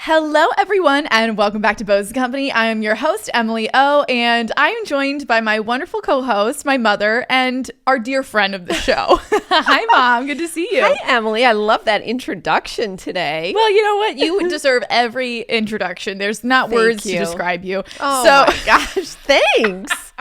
Hello, everyone, and welcome back to Bo's Company. I am your host, Emily O, and I am joined by my wonderful co-host, my mother, and our dear friend of the show. Hi, Mom. Good to see you. Hi, Emily. I love that introduction today. Well, you know what? You deserve every introduction. There's not words to describe you. Oh, my gosh. Thanks.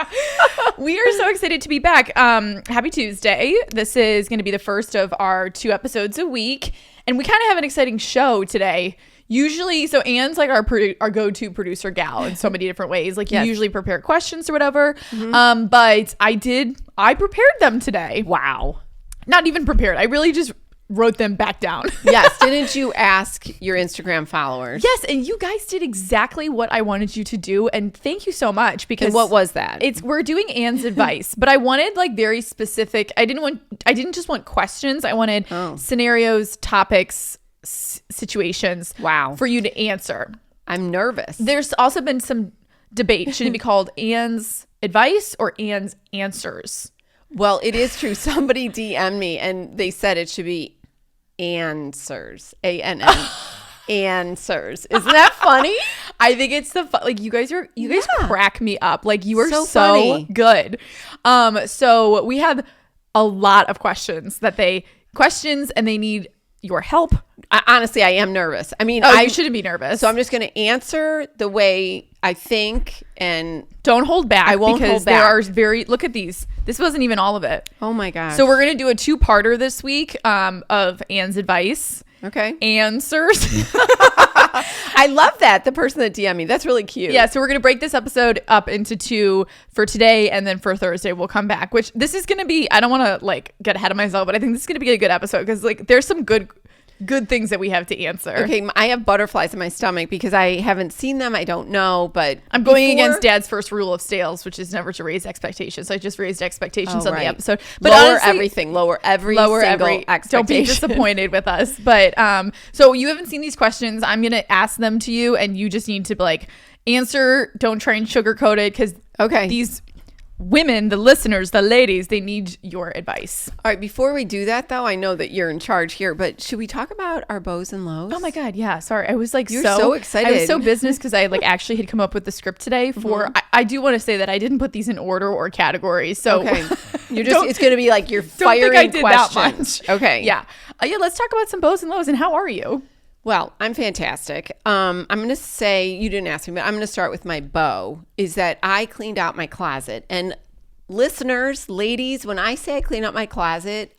We are so excited to be back. Happy Tuesday. This is going to be the first of our 2 episodes a week, and we kind of have an exciting show today. Usually, so Anne's like our go-to producer gal in so many different ways. Like, yes. You usually prepare questions or whatever. Mm-hmm. But I prepared them today. Wow. Not even prepared. I really just wrote them back down. Yes. Didn't you ask your Instagram followers? Yes. And you guys did exactly what I wanted you to do. And thank you so much. Because and what was that? We're doing Anne's advice, but I wanted like very specific. I didn't just want questions. I wanted scenarios, topics, situations for you to answer. I'm nervous. There's also been some debate. Should it be called Anne's advice or Anne's answers? Well, it is true. Somebody DM'd me and they said it should be answers. A-N-N. Answers. Isn't that funny? I think it's like you guys crack me up. Like you are so funny. Good. So we have a lot of questions and they need your help. Honestly, I am nervous. I mean, you shouldn't be nervous. So I'm just going to answer the way I think, and don't hold back. I won't hold back. Look at these. This wasn't even all of it. Oh my gosh. So we're going to do a 2-parter this week of Anne's advice. Okay. Answers. I love that. The person that DM'd me. That's really cute. Yeah. So we're going to break this episode up into 2 for today. And then for Thursday, we'll come back, which this is going to be, I don't want to like get ahead of myself, but I think this is going to be a good episode because like there's some good things that we have to answer. Okay, I have butterflies in my stomach because I haven't seen them. I don't know, but I'm going against Dad's first rule of sales, which is never to raise expectations. So I just raised expectations on the episode. But lower honestly, everything, lower every single expectation. Don't be disappointed with us. But so you haven't seen these questions. I'm gonna ask them to you, and you just need to like answer. Don't try and sugarcoat it because these women, the listeners, the ladies, they need your advice. All right, before we do that though, I know that you're in charge here, but should we talk about our bows and lows? Oh my God, yeah. Sorry, I was like You're so excited. I was so business because I like actually had come up with the script today for. I do want to say that I didn't put these in order or categories. So you're just it's going to be like your firing questions. That much. Okay, yeah. Let's talk about some bows and lows. And how are you? Well, I'm fantastic. I'm going to say, you didn't ask me, but I'm going to start with my bow, is that I cleaned out my closet. And listeners, ladies, when I say I clean out my closet,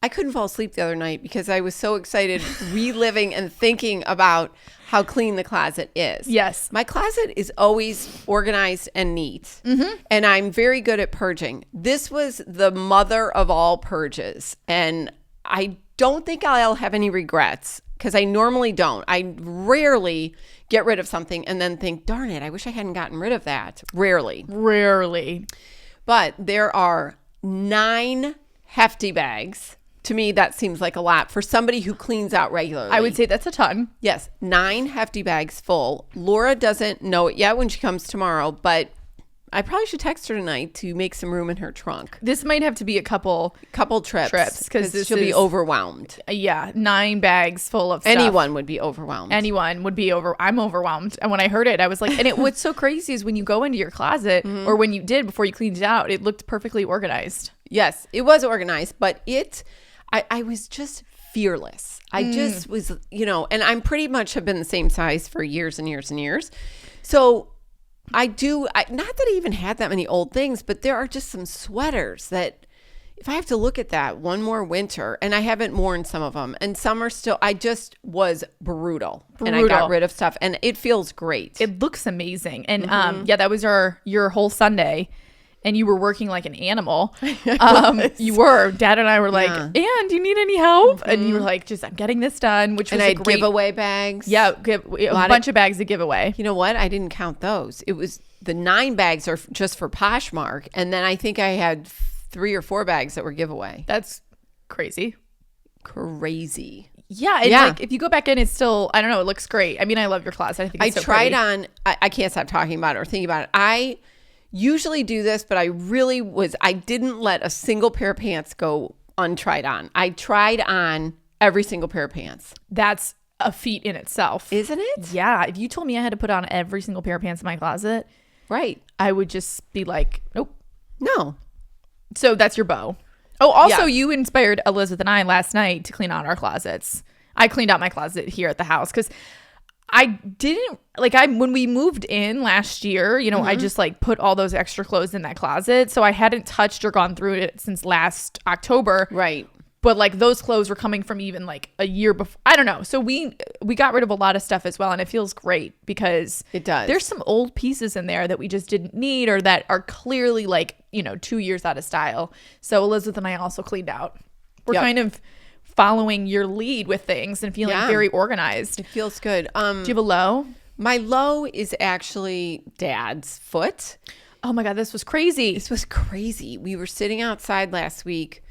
I couldn't fall asleep the other night because I was so excited reliving and thinking about how clean the closet is. Yes. My closet is always organized and neat. Mm-hmm. And I'm very good at purging. This was the mother of all purges. And I don't think I'll have any regrets. Because I normally don't. I rarely get rid of something and then think, darn it, I wish I hadn't gotten rid of that. Rarely. But there are 9 hefty bags. To me, that seems like a lot for somebody who cleans out regularly. I would say that's a ton. Yes, 9 hefty bags full. Laura doesn't know it yet when she comes tomorrow, but I probably should text her tonight to make some room in her trunk. This might have to be a couple trips because she'll be overwhelmed. Yeah, 9 bags full of stuff. Anyone would be overwhelmed. I'm overwhelmed. And when I heard it, I was like, and what's so crazy is when you go into your closet or when you did before you cleaned it out, it looked perfectly organized. Yes, it was organized, but I was just fearless. I just was, and I'm pretty much have been the same size for years and years and years. So not that I even had that many old things, but there are just some sweaters that if I have to look at that one more winter, and I haven't worn some of them, and some are still, I just was brutal. And I got rid of stuff, and it feels great. It looks amazing. And that was your whole Sunday. And you were working like an animal. You were. Dad and I were like, Ann, do you need any help? Mm-hmm. And you were like, I'm getting this done, which was a great giveaway bags. Yeah, a bunch of bags to give away. You know what? I didn't count those. It was the 9 bags are just for Poshmark. And then I think I had 3 or 4 bags that were giveaway. That's crazy. Yeah, and like if you go back in, it's still, I don't know, it looks great. I mean, I love your closet. I think it's so tried pretty. on, I can't stop talking about it or thinking about it. I usually do this, but I didn't let a single pair of pants go untried on. I tried on every single pair of pants. That's a feat in itself. Isn't it? Yeah. If you told me I had to put on every single pair of pants in my closet, Right. I would just be like, nope. No. So that's your bow. Oh, also, Yeah. you inspired Elizabeth and I last night to clean out our closets. I cleaned out my closet here at the house because I didn't when we moved in last year, I just like put all those extra clothes in that closet. So I hadn't touched or gone through it since last October. Right. But like those clothes were coming from even like a year before. I don't know. So we got rid of a lot of stuff as well. And it feels great because It does. there's some old pieces in there that we just didn't need or that are clearly like, 2 years out of style. So Elizabeth and I also cleaned out. We're Yep. kind of following your lead with things and feeling very organized. It feels good. Do you have a low? My low is actually Dad's foot. Oh my God, this was crazy. This was crazy. We were sitting outside last week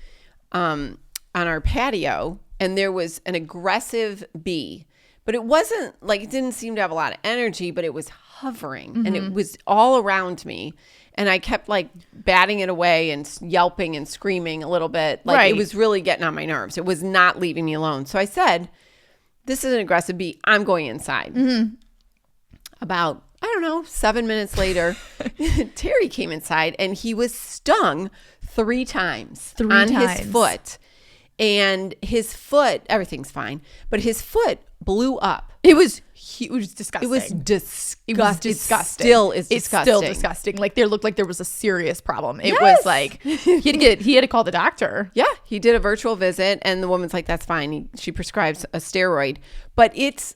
on our patio, and there was an aggressive bee. But it wasn't like, it didn't seem to have a lot of energy, but it was hovering and it was all around me. And I kept like batting it away and yelping and screaming a little bit. Like Right. It was really getting on my nerves. It was not leaving me alone. So I said, this is an aggressive bee. I'm going inside. About, I don't know, 7 minutes later, Terry came inside and he was stung 3 times on his foot. And his foot, everything's fine, but his foot blew up. It was disgusting. It was disgusting. It was disgusting. It still is It's disgusting. still disgusting. Like there looked like there was a serious problem. It Yes. was like he had to call the doctor. Yeah, he did a virtual visit, and the woman's like, "That's fine." She prescribes a steroid, but it's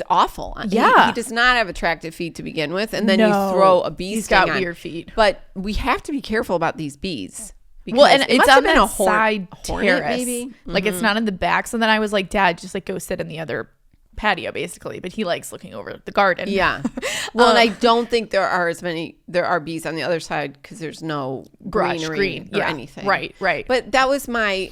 awful. Yeah. he does not have attractive feet to begin with, and then No. you throw a bee He's sting got on. weird feet. But we have to be careful about these bees. Well, and Because it's must on have been that a side hornet, terrace. maybe. Like it's not in the back. So then I was like, Dad, just like go sit in the other patio, basically. But he likes looking over the garden. Yeah. Well, and I don't think there are bees on the other side because there's no greenery or anything. Right. But that was my,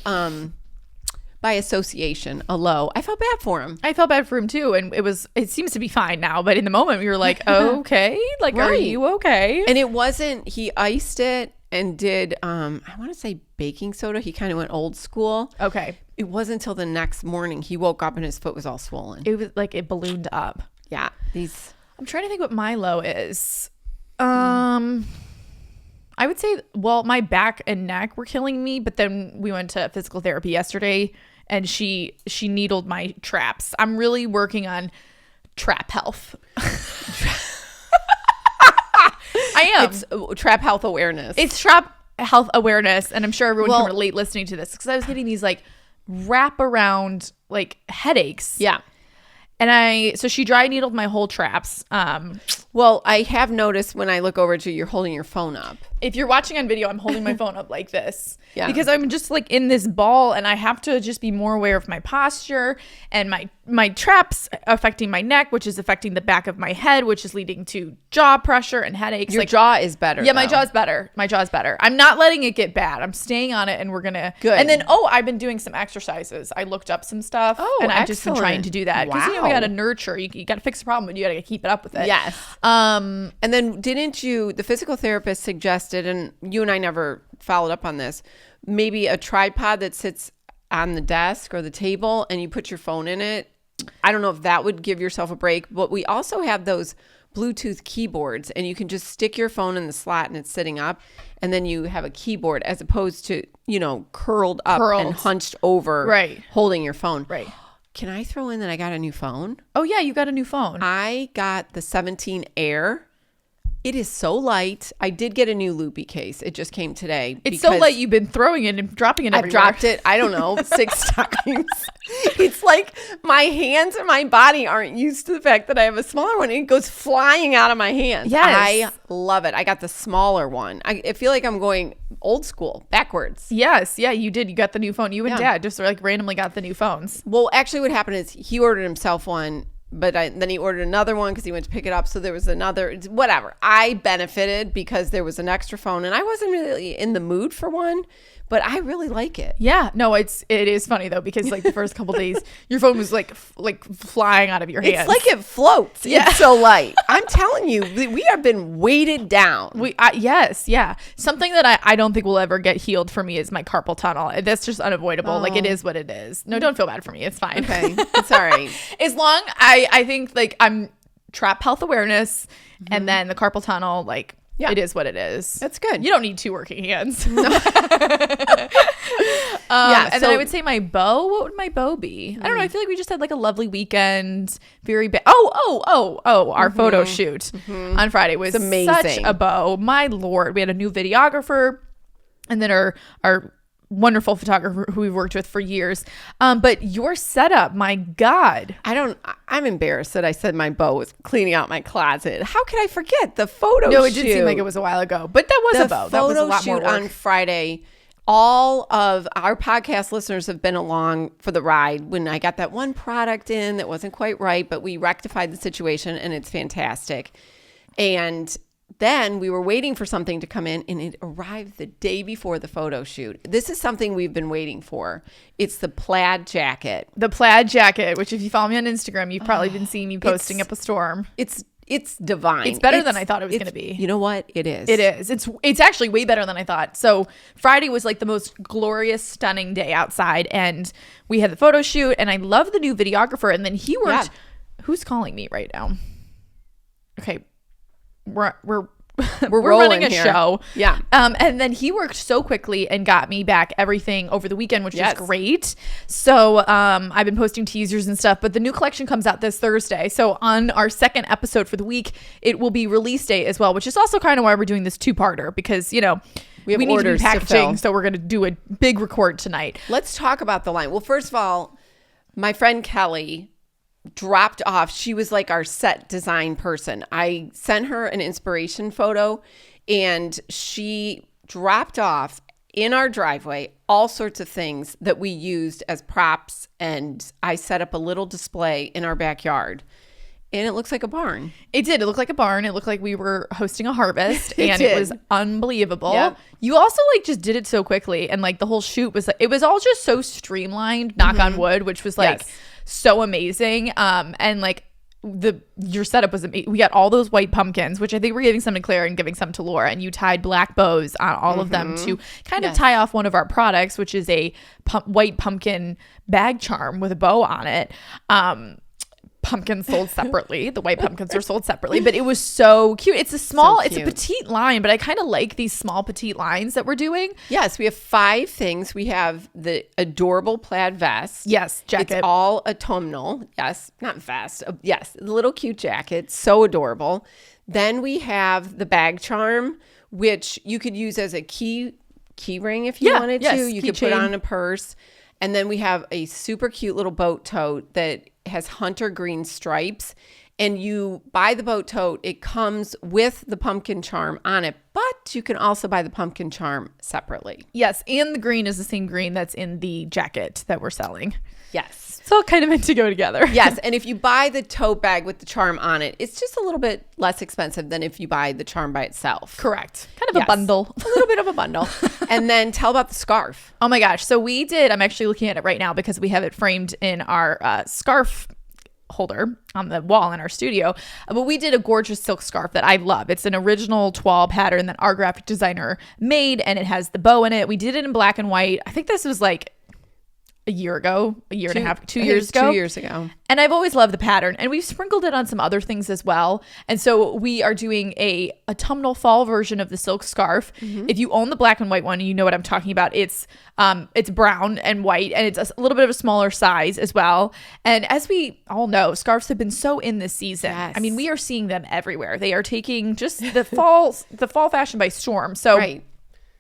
by association, a low. I felt bad for him. I felt bad for him too, and it seems to be fine now. But in the moment, we were like, okay, like, are Right. you okay? And it wasn't, he iced it and did, I want to say baking soda. He kind of went old school. Okay, It wasn't until the next morning he woke up and his foot was all swollen. it was like it ballooned up. Yeah. I'm trying to think what my low is. I would say, well, my back and neck were killing me, but then we went to physical therapy yesterday and she needled my traps. I'm really working on trap health. I am. It's trap health awareness. It's trap health awareness, and I'm sure everyone Well- can relate listening to this because I was getting these like wrap around like headaches. Yeah. And so she dry needled my whole traps. Well, I have noticed when I look over at you, you're holding your phone up. If you're watching on video, I'm holding my phone up like this. Yeah. Because I'm just like in this ball and I have to just be more aware of my posture and my traps affecting my neck, which is affecting the back of my head, which is leading to jaw pressure and headaches. Your jaw is better. Yeah, my though. jaw's better. My jaw's better. I'm not letting it get bad. I'm staying on it and we're going to. Good. And then, I've been doing some exercises. I looked up some stuff. Oh, and I've just been trying excellent. to do that. Because, we Wow. got to nurture. You got to fix the problem, but you got to keep it up with it. Yes. And then didn't you, the physical therapist suggested, and you and I never followed up on this, maybe a tripod that sits on the desk or the table and you put your phone in it. I don't know if that would give yourself a break, but we also have those Bluetooth keyboards and you can just stick your phone in the slot and it's sitting up and then you have a keyboard as opposed to, curled up and hunched over, Right. holding your phone. Right. Can I throw in that I got a new phone? Oh, yeah, you got a new phone. I got the 17 Air. It is so light. I did get a new loopy case. It just came today. It's so because light you've been throwing it and dropping it I've everywhere. dropped it, I don't know, 6 times. It's like my hands and my body aren't used to the fact that I have a smaller one. It goes flying out of my hands. Yes. I love it. I got the smaller one. I feel like I'm going old school, backwards. Yes. Yeah, you did. You got the new phone. You and Yeah. Dad just like randomly got the new phones. Well, actually what happened is he ordered himself one then he ordered another one because he went to pick it up. So there was another, whatever. I benefited because there was an extra phone, and I wasn't really in the mood for one, but I really like it. Yeah, no, it is funny though, because like the first couple days, your phone was like flying out of your hands. It's like it floats. Yeah. It's so light. I'm telling you, we have been weighted down. Yes, yeah. Something that I don't think will ever get healed for me is my carpal tunnel. That's just unavoidable. Like it is what it is. No, don't feel bad for me. It's fine. Okay, it's all right. As long I think like I'm trap health awareness, and then the carpal tunnel, like. Yeah. It is what it is. That's good. You don't need two working hands. No. And then I would say my bow. What would my bow be? I don't know. I feel like we just had like a lovely weekend. Very big. Our photo shoot on Friday was amazing. Such a bow. My Lord. We had a new videographer, and then our wonderful photographer who we've worked with for years. But your setup, my God. I'm embarrassed that I said my bow was cleaning out my closet. How could I forget the photo shoot? No, it did seem like it was a while ago, but that was a bow. That was a lot more work. On Friday, all of our podcast listeners have been along for the ride when I got that one product in that wasn't quite right, but we rectified the situation and it's fantastic. And then we were waiting for something to come in, and it arrived the day before the photo shoot. This is something we've been waiting for. It's the plaid jacket. The plaid jacket, which if you follow me on Instagram, you've probably been seeing me posting up a storm. It's divine. It's better than I thought it was going to be. You know what? It is. It is. It's actually way better than I thought. So Friday was like the most glorious, stunning day outside, and we had the photo shoot, and I love the new videographer. And then he worked. Yeah. Who's calling me right now? Okay. We're running a here. show. Yeah. And then he worked so quickly and got me back everything over the weekend, which is great. So I've been posting teasers and stuff, but the new collection comes out this Thursday. So on our second episode for the week, it will be release day as well, which is also kind of why we're doing this two-parter, because, we need to be packaging. So we're going to do a big record tonight. Let's talk about the line. Well, first of all, my friend Kelly dropped off. She was like our set design person. I sent her an inspiration photo, and she dropped off in our driveway all sorts of things that we used as props, and I set up a little display in our backyard, and it looks like a barn. It did. It looked like a barn. It looked like we were hosting a harvest, and it was unbelievable. Yep. You also like just did it so quickly, and like the whole shoot was like, it was all just so streamlined, knock on wood, which was like so amazing. And like your setup was amazing. We got all those white pumpkins, which I think we're giving some to Claire and giving some to Laura, and you tied black bows on all of them to kind of tie off one of our products, which is a white pumpkin bag charm with a bow on it. Pumpkins sold separately. The white pumpkins are sold separately, but it was so cute. It's it's a petite line, but I kind of like these small petite lines that we're doing. Yes, we have 5 things. We have the adorable plaid vest. Yes, jacket. It's all autumnal. Yes, not vest. Yes, the little cute jacket. So adorable. Then we have the bag charm, which you could use as a key ring if you wanted to. You could put on a purse. And then we have a super cute little boat tote that has hunter green stripes. And you buy the boat tote, it comes with the pumpkin charm on it, but you can also buy the pumpkin charm separately. Yes, and the green is the same green that's in the jacket that we're selling. Yes. So it kind of meant to go together. Yes, and if you buy the tote bag with the charm on it, it's just a little bit less expensive than if you buy the charm by itself. Correct. Kind of a bundle. A little bit of a bundle. And then tell about the scarf. Oh my gosh. So I'm actually looking at it right now because we have it framed in our scarf holder on the wall in our studio, but we did a gorgeous silk scarf that I love. It's an original toile pattern that our graphic designer made, and it has the bow in it. We did it in black and white. I think this was like a year ago, a year and a half, 2 years ago. 2 years ago. And I've always loved the pattern, and we've sprinkled it on some other things as well. And so we are doing a autumnal fall version of the silk scarf. If you own the black and white one, you know what I'm talking about. It's brown and white, and it's a little bit of a smaller size as well. And as we all know, scarves have been so in this season. Yes. I mean, we are seeing them everywhere. They are taking just the fall fashion by storm. So right.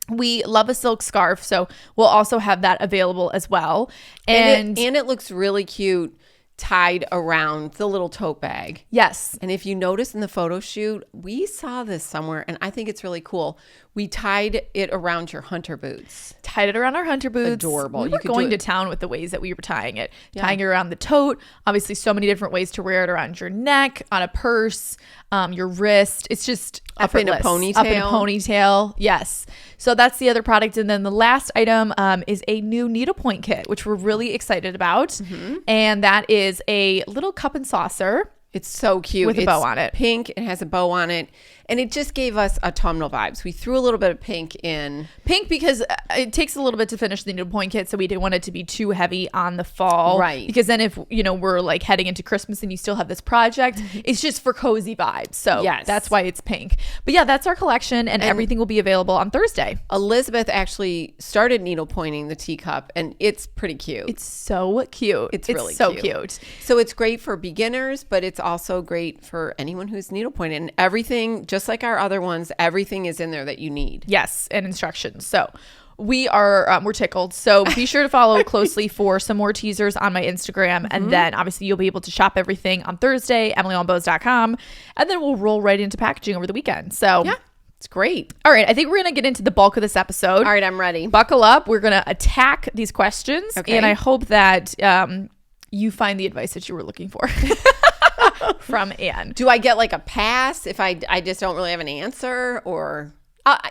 We love a silk scarf, so we'll also have that available as well. And it looks really cute tied around the little tote bag. Yes. And if you notice in the photo shoot, we saw this somewhere, and I think it's really cool. We tied it around your hunter boots. tied it around our hunter boots. Adorable. We You were could going do to town with the ways that we were tying it. Yeah. Tying it around the tote. Obviously, so many different ways to wear it around your neck, on a purse, your wrist. It's just Up in a effortless. ponytail. Up in a ponytail. Yes. So that's the other product. And then the last item is a new needlepoint kit, which we're really excited about. Mm-hmm. And that is a little cup and saucer. It's so cute. With a bow on it. Pink. It has a bow on it. And it just gave us autumnal vibes. We threw a little bit of pink in. Pink because it takes a little bit to finish the needlepoint kit, so we didn't want it to be too heavy on the fall. Right. Because then if, we're like heading into Christmas and you still have this project, it's just for cozy vibes. So Yes. that's why it's pink. But yeah, that's our collection, and everything will be available on Thursday. Elizabeth actually started needlepointing the teacup, and it's pretty cute. It's so cute. It's really so cute. So it's great for beginners, but it's also great for anyone who's needlepointing. And everything, just like our other ones, everything is in there that you need. Yes, and instructions. So we're tickled. So be sure to follow closely for some more teasers on my Instagram. And then obviously you'll be able to shop everything on Thursday, EmilyOnBows.com. And then we'll roll right into packaging over the weekend. So Yeah, it's great. all right, I think we're going to get into the bulk of this episode. All right, I'm ready. Buckle up. We're going to attack these questions. Okay. And I hope that you find the advice that you were looking for from Anne. Do I get like a pass if I just don't really have an answer? Or,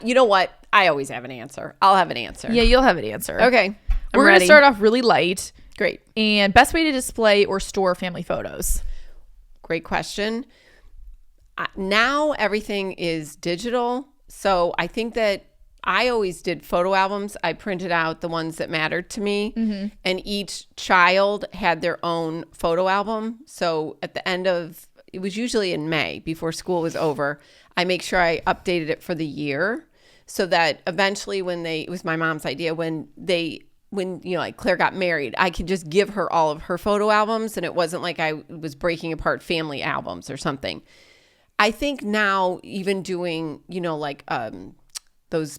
you know what? I always have an answer. I'll have an answer. Yeah, you'll have an answer. Okay. We're going ready. to start off really light. Great. And best way to display or store family photos. Great question. Now everything is digital. So I think that I always did photo albums. I printed out the ones that mattered to me. And each child had their own photo album. So at the end of, it was usually in May before school was over, I make sure I updated it for the year so that eventually it was my mom's idea, when like Claire got married, I could just give her all of her photo albums, and it wasn't like I was breaking apart family albums or something. I think now even doing, like those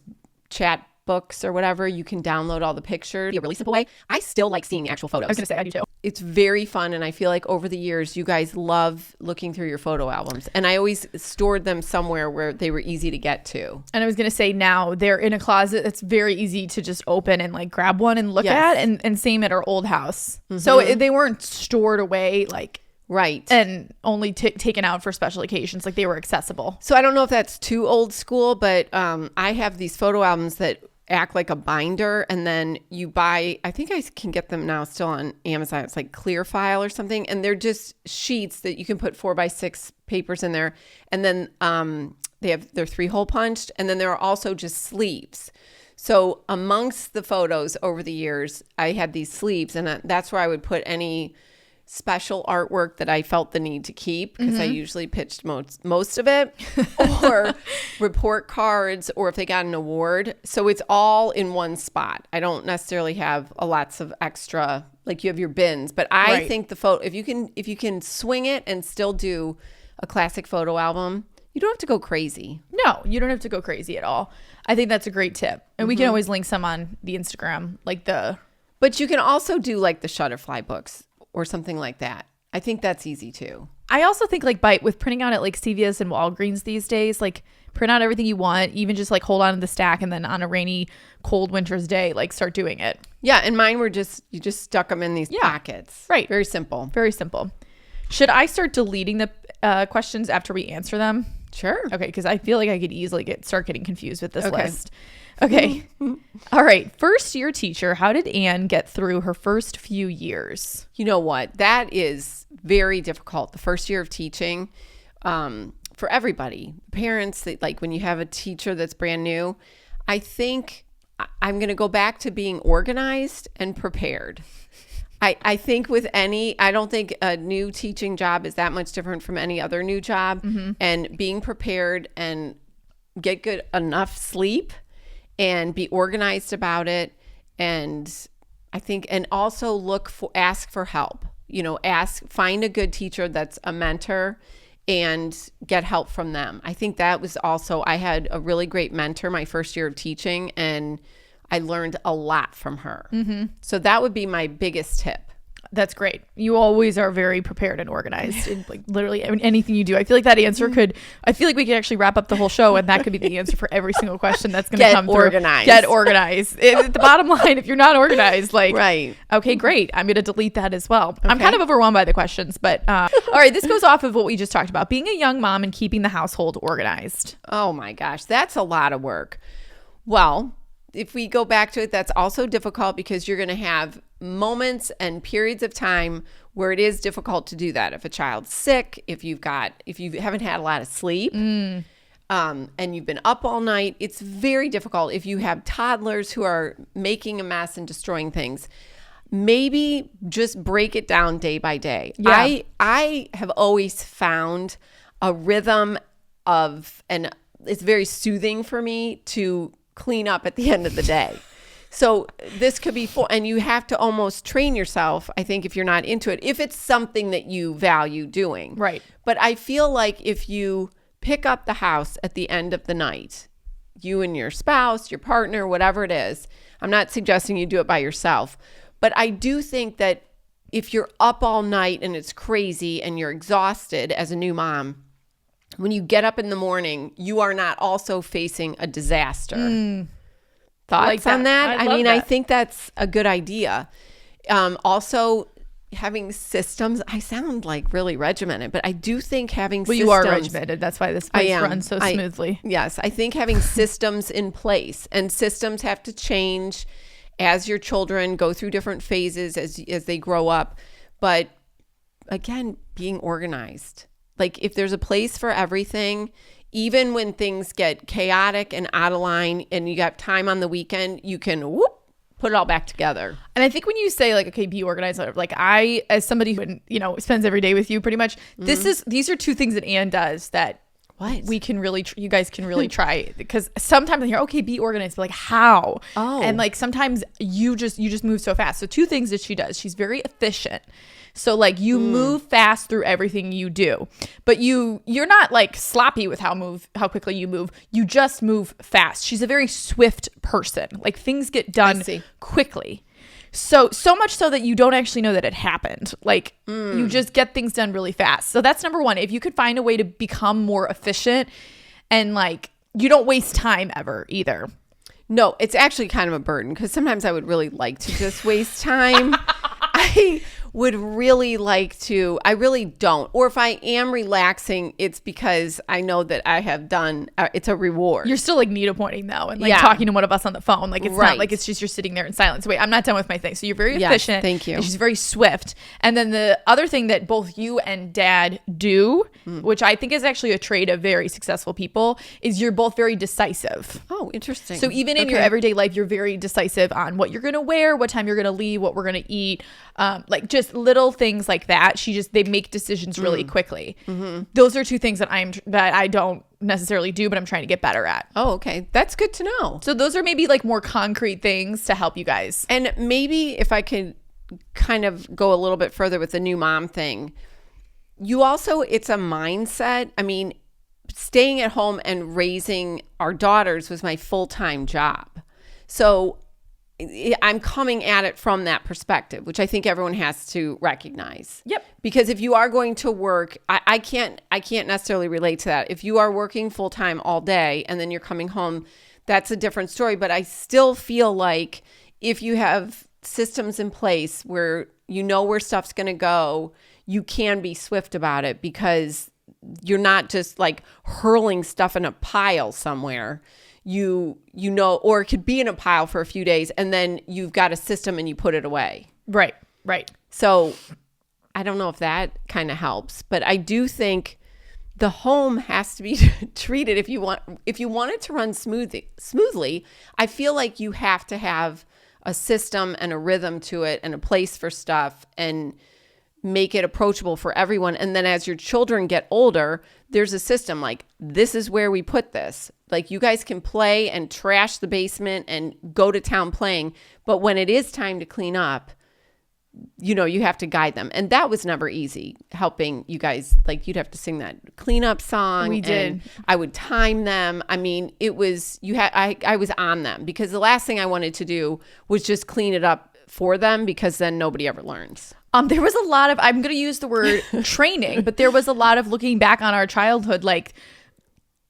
chat books or whatever, you can download all the pictures. Be a really simple way. I still like seeing the actual photos. I was going to say, I do too. It's very fun, and I feel like over the years, you guys love looking through your photo albums. And I always stored them somewhere where they were easy to get to. And I was going to say, now they're in a closet. It's very easy to just open and like grab one and look Yes. at. And same at our old house. So they weren't stored away like Right. and only taken out for special occasions. Like they were accessible. So I don't know if that's too old school, but I have these photo albums that act like a binder, and then you buy, I think I can get them now still on Amazon. It's like Clear File or something, and they're just sheets that you can put 4x6 papers in there, and then they're 3-hole punched, and then there are also just sleeves. So amongst the photos over the years, I had these sleeves, and that's where I would put any special artwork that I felt the need to keep, because I usually pitched most of it, or report cards, or if they got an award. So it's all in one spot. I don't necessarily have lots of extra, like you have your bins, but I Right. think the photo, if you can swing it and still do a classic photo album, you don't have to go crazy. No, you don't have to go crazy at all. I think that's a great tip. And we can always link some on the Instagram, But you can also do like the Shutterfly books or something like that. I think that's easy too. I also think with printing out at like CVS and Walgreens these days, like print out everything you want, even just like hold on to the stack, and then on a rainy, cold winter's day, like start doing it. Yeah, and mine were you just stuck them in these pockets. Right. Very simple. Very simple. Should I start deleting the questions after we answer them? Sure. Okay, because I feel like I could easily start getting confused with this Okay. list. Okay. All right. First year teacher. How did Anne get through her first few years? You know what? That is very difficult. The first year of teaching, for everybody, parents, like when you have a teacher that's brand new, I think I'm going to go back to being organized and prepared. I think I don't think a new teaching job is that much different from any other new job. And being prepared and get good enough sleep and be organized about it. And I think, and also ask for help, find a good teacher that's a mentor and get help from them. I think that was also, I had a really great mentor my first year of teaching, and I learned a lot from her. So that would be my biggest tip. That's great. You always are very prepared and organized in like literally anything you do. I feel like that answer I feel like we could actually wrap up the whole show and that could be the answer for every single question that's going to come organized. Through. Get organized. The bottom line, if you're not organized, like, right. Okay, great. I'm going to delete that as well. Okay. I'm kind of overwhelmed by the questions, but all right, this goes off of what we just talked about, being a young mom and keeping the household organized. Oh my gosh, that's a lot of work. Well, if we go back to it, that's also difficult because you're going to have moments and periods of time where it is difficult to do that. If a child's sick, if you haven't had a lot of sleep, and you've been up all night, it's very difficult. If you have toddlers who are making a mess and destroying things, maybe just break it down day by day. Yeah. I have always found a rhythm and it's very soothing for me to clean up at the end of the day. So this could be and you have to almost train yourself, I think, if you're not into it, if it's something that you value doing. Right. But I feel like if you pick up the house at the end of the night, you and your spouse, your partner, whatever it is, I'm not suggesting you do it by yourself, but I do think that if you're up all night and it's crazy and you're exhausted as a new mom, when you get up in the morning, you are not also facing a disaster. Thoughts on that? I mean, I think that's a good idea. Also, having systems, I sound like really regimented, but I do think having systems. Well, you are regimented. That's why this place runs so smoothly. Yes, I think having systems in place, and systems have to change as your children go through different phases as they grow up. But again, being organized. Like if there's a place for everything, even when things get chaotic and out of line and you got time on the weekend, you can put it all back together. And I think when you say like, okay, be organized, like I, as somebody who, spends every day with you pretty much, these are two things that Anne does that we can really, you guys can really try, because sometimes I hear, okay, be organized, but like how? Oh. And like sometimes you just move so fast. So two things that she does. She's very efficient. So like you move fast through everything you do, but you're not like sloppy with how quickly you move. You just move fast. She's a very swift person. Like things get done quickly. So much so that you don't actually know that it happened. Like you just get things done really fast. So that's number one. If you could find a way to become more efficient and like you don't waste time ever either. No, it's actually kind of a burden because sometimes I would really like to just waste time. I would really like to, I really don't. Or if I am relaxing, it's because I know that I have done, it's a reward. You're still like needle pointing though and like talking to one of us on the phone. Like it's not like it's just you're sitting there in silence. Wait, I'm not done with my thing. So you're very efficient. Thank you. And she's very swift. And then the other thing that both you and Dad do, which I think is actually a trait of very successful people, is you're both very decisive. Oh, interesting. So even in your everyday life, you're very decisive on what you're going to wear, what time you're going to leave, what we're going to eat. Like just little things like that. They make decisions really quickly. Mm-hmm. Those are two things that I don't necessarily do, but I'm trying to get better at. Oh, okay. That's good to know. So those are maybe like more concrete things to help you guys. And maybe if I could kind of go a little bit further with the new mom thing, it's a mindset. I mean, staying at home and raising our daughters was my full-time job. So I'm coming at it from that perspective, which I think everyone has to recognize. Yep. Because if you are going to work, I can't necessarily relate to that. If you are working full time all day and then you're coming home, that's a different story. But I still feel like if you have systems in place where you know where stuff's going to go, you can be swift about it because you're not just like hurling stuff in a pile somewhere. You know, or it could be in a pile for a few days and then you've got a system and you put it away. Right. So I don't know if that kind of helps, but I do think the home has to be treated if you want it to run smoothly. I feel like you have to have a system and a rhythm to it and a place for stuff and make it approachable for everyone. And then as your children get older, there's a system like, this is where we put this. Like you guys can play and trash the basement and go to town playing. But when it is time to clean up, you have to guide them. And that was never easy, helping you guys. Like you'd have to sing that cleanup song. We did. And I would time them. I mean, it was, I was on them because the last thing I wanted to do was just clean it up for them because then nobody ever learns. There was a lot of, I'm going to use the word training, but there was a lot of looking back on our childhood, like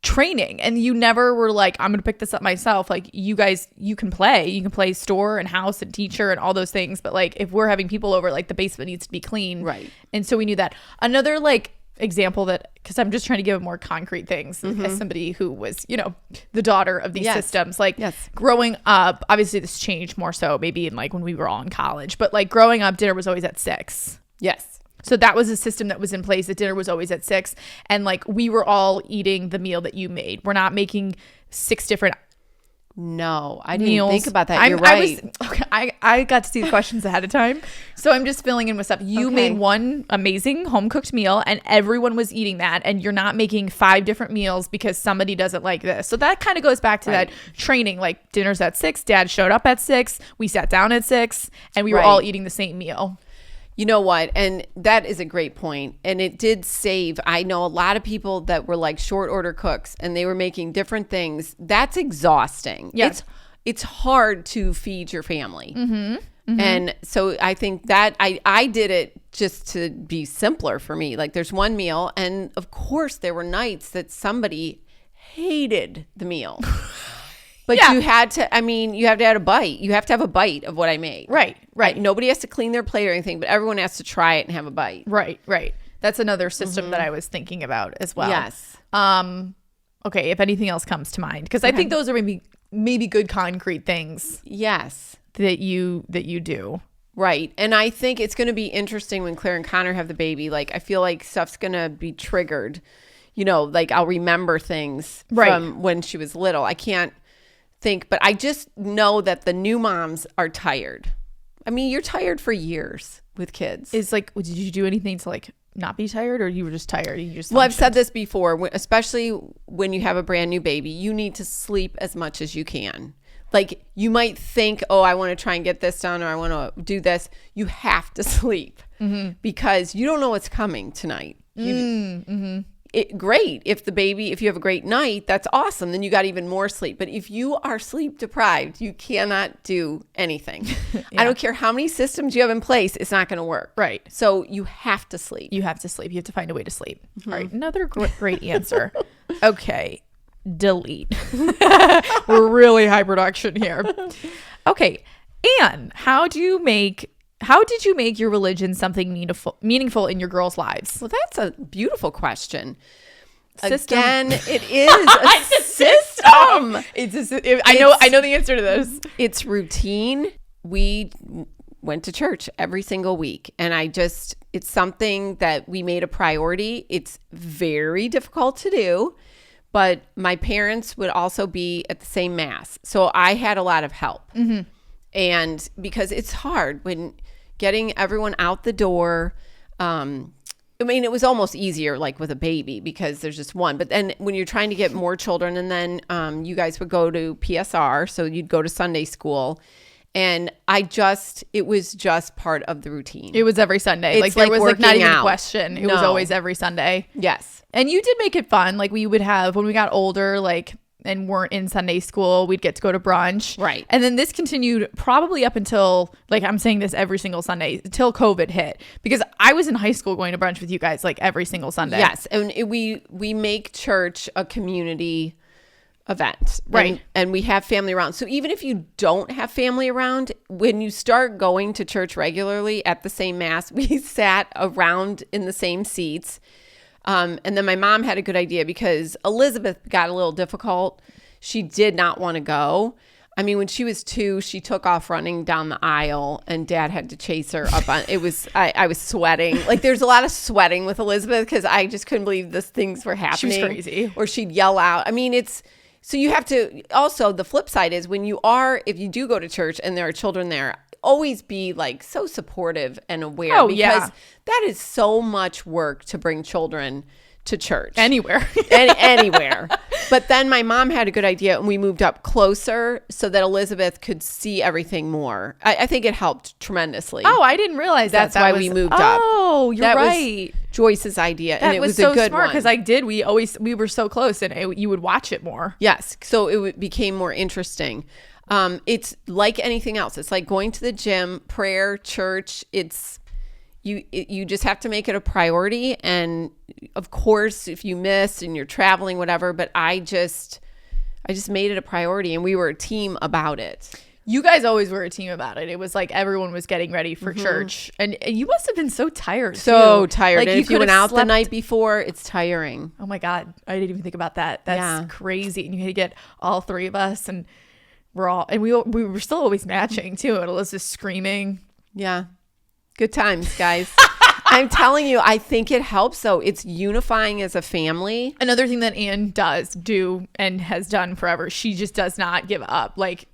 training. And you never were like, I'm going to pick this up myself. Like you guys, you can play store and house and teacher and all those things. But like, if we're having people over, like the basement needs to be clean. Right. And so we knew that. Another like example that, because I'm just trying to give more concrete things as somebody who was, you know, the daughter of these systems, like growing up, obviously this changed more so maybe in like when we were all in college, but like growing up, dinner was always at 6. Yes. So that was a system that was in place, that dinner was always at 6. And like we were all eating the meal that you made. We're not making 6 different No, I didn't meals. think about that. You're right. I got to see the questions ahead of time. So I'm just filling in with stuff. You made one amazing home cooked meal and everyone was eating that. And you're not making 5 different meals because somebody doesn't like this. So that kind of goes back to that training. Like dinner's at 6. Dad showed up at 6. We sat down at 6 and we were all eating the same meal. You know what? And that is a great point. And it did save. I know a lot of people that were like short order cooks and they were making different things. That's exhausting. Yes. It's hard to feed your family. And so I think that I did it just to be simpler for me. Like there's one meal. And of course, there were nights that somebody hated the meal. But you had to, you have to have a bite. You have to have a bite of what I made. Right. Nobody has to clean their plate or anything, but everyone has to try it and have a bite. Right. That's another system that I was thinking about as well. Yes. Okay, if anything else comes to mind, because I think those are maybe good concrete things. Yes. That you do. Right. And I think it's going to be interesting when Claire and Connor have the baby. Like, I feel like stuff's going to be triggered. You know, like I'll remember things from when she was little. I can't think, but I just know that the new moms are tired. I mean, you're tired for years with kids. Is like, did you do anything to like not be tired, or you were just tired? You just I've said this before, especially when you have a brand new baby, you need to sleep as much as you can. Like you might think, oh, I want to try and get this done, or I want to do this. You have to sleep because you don't know what's coming tonight. Great. If you have a great night, that's awesome. Then you got even more sleep. But if you are sleep deprived, you cannot do anything. I don't care how many systems you have in place. It's not going to work. Right. So you have to sleep. You have to sleep. You have to find a way to sleep. All right. Another great answer. Okay. Delete. We're really high production here. Okay. Anne, how did you make your religion something meaningful in your girls' lives? Well, that's a beautiful question. System. Again, it is a system. I know the answer to this. It's routine. We went to church every single week, and it's something that we made a priority. It's very difficult to do, but my parents would also be at the same mass. So I had a lot of help. And because it's hard when getting everyone out the door. It was almost easier like with a baby because there's just one. But then when you're trying to get more children, and then you guys would go to PSR, so you'd go to Sunday school. And it was just part of the routine. It was every Sunday. It's there was not even out. a question. It was always every Sunday. Yes. And you did make it fun. Like we would have, when we got older, and weren't in Sunday school, we'd get to go to brunch. Right. And then this continued probably up until, I'm saying this every single Sunday, until COVID hit. Because I was in high school going to brunch with you guys, every single Sunday. Yes. And we make church a community event. Right. And we have family around. So even if you don't have family around, when you start going to church regularly at the same mass, we sat around in the same seats. And then my mom had a good idea because Elizabeth got a little difficult. She did not want to go. When she was 2, she took off running down the aisle and Dad had to chase her up on it. I was sweating. There's a lot of sweating with Elizabeth because I just couldn't believe these things were happening. She was crazy. Or she'd yell out. So you have to, also the flip side is if you do go to church and there are children there, always be so supportive and aware because that is so much work to bring children to church. Anywhere. Anywhere. But then my mom had a good idea and we moved up closer so that Elizabeth could see everything more. I think it helped tremendously. Oh, I didn't realize that's why we moved up. Oh, you're right. Was Joyce's idea. That and it was a so good smart one. because we were so close and you would watch it more. Yes. So it became more interesting. It's like anything else. It's like going to the gym, prayer, church. It's you just have to make it a priority. And of course, if you miss and you're traveling, whatever, but I just made it a priority, and we were a team about it. You guys always were a team about it. It was like everyone was getting ready for church, and you must have been so tired. So too. tired. Like And if you went out the slept night before, it's tiring. Oh my God, I didn't even think about that. That's crazy. And you had to get all three of us, and we were still always matching too. And Alyssa's screaming. Yeah, good times, guys. I'm telling you, I think it helps though. It's unifying as a family. Another thing that Anne does do and has done forever, she just does not give up. Like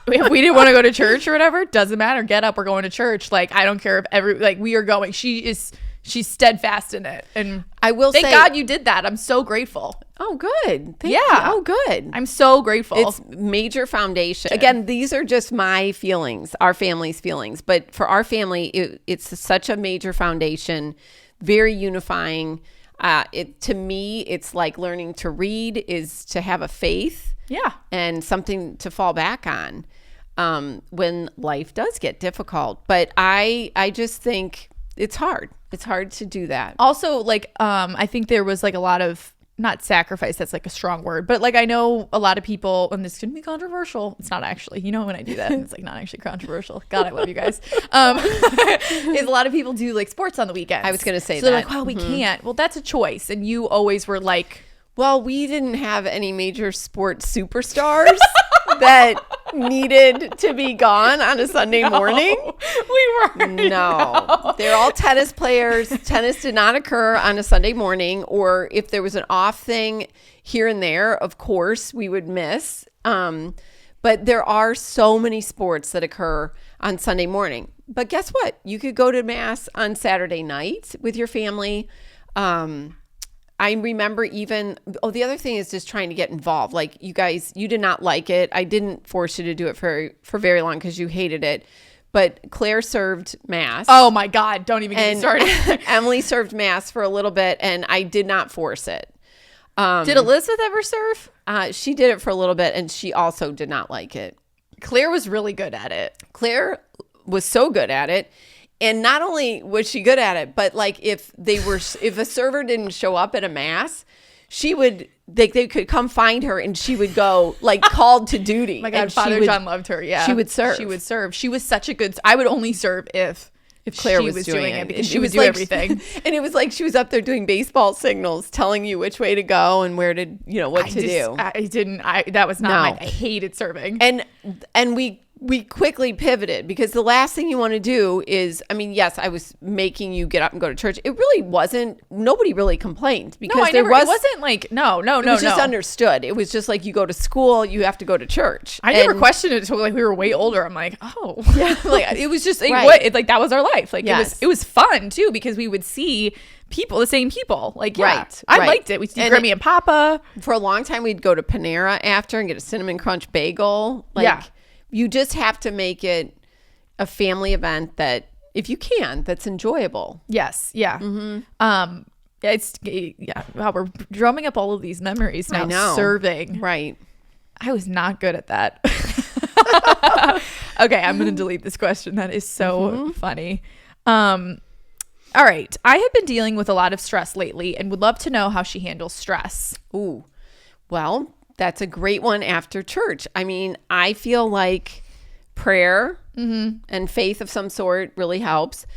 if we didn't want to go to church or whatever, doesn't matter. Get up, we're going to church. Like, I don't care if we are going. She's steadfast in it. And I will thank say, God you did that. I'm so grateful. Oh, good. Thank you. Oh, good. I'm so grateful. It's major foundation. Again, these are just my feelings, our family's feelings. But for our family, it's such a major foundation, very unifying. To me, it's like learning to read is to have a faith. Yeah. And something to fall back on when life does get difficult. But I just think it's hard. It's hard to do that. Also, like, I think there was like a lot of, not sacrifice, that's like a strong word, but like I know a lot of people, and this can be controversial. It's not actually, when I do that, it's like not actually controversial. God, I love you guys. Is a lot of people do like sports on the weekends. I was going to say so that. They're like, well, we can't. Well, that's a choice. And you always were like, well, we didn't have any major sports superstars that needed to be gone on a Sunday morning. We were. No. They're all tennis players. Tennis did not occur on a Sunday morning, or if there was an off thing here and there, of course, we would miss. But there are so many sports that occur on Sunday morning. But guess what? You could go to Mass on Saturday night with your family. I remember the other thing is just trying to get involved. Like, you guys, you did not like it. I didn't force you to do it for very long because you hated it. But Claire served Mass. Oh my God, don't even get me started. Emily served Mass for a little bit, and I did not force it. Did Elizabeth ever serve? She did it for a little bit, and she also did not like it. Claire was really good at it. Claire was so good at it. And not only was she good at it, but like if a server didn't show up at a Mass, they could come find her, and she would go like called to duty. Oh my God, Father John loved her. Yeah, she would serve. She was such a good. I would only serve if Claire was doing it because she would do everything. And it was like she was up there doing baseball signals, telling you which way to go and where to, what to do. That was not I hated serving. And we quickly pivoted, because the last thing you want to do is, yes, I was making you get up and go to church. It really wasn't, nobody really complained, because it wasn't like, it was just understood. It was just like, you go to school, you have to go to church. I never questioned it until like we were way older. I'm like, oh, yeah. Like it was just like, right. Like that was our life. Like yes. it was fun too, because we would see the same people. Like, yeah, right. I liked it. We'd see Grammy and Papa. For a long time, we'd go to Panera after and get a cinnamon crunch bagel. You just have to make it a family event that, if you can, that's enjoyable. Yes. Yeah. Mm-hmm. Wow, we're drumming up all of these memories now. I know. Serving. Right. I was not good at that. Okay, I'm going to delete this question. That is so funny. All right. I have been dealing with a lot of stress lately and would love to know how she handles stress. Ooh. Well, that's a great one after church. I feel like prayer and faith of some sort really helps.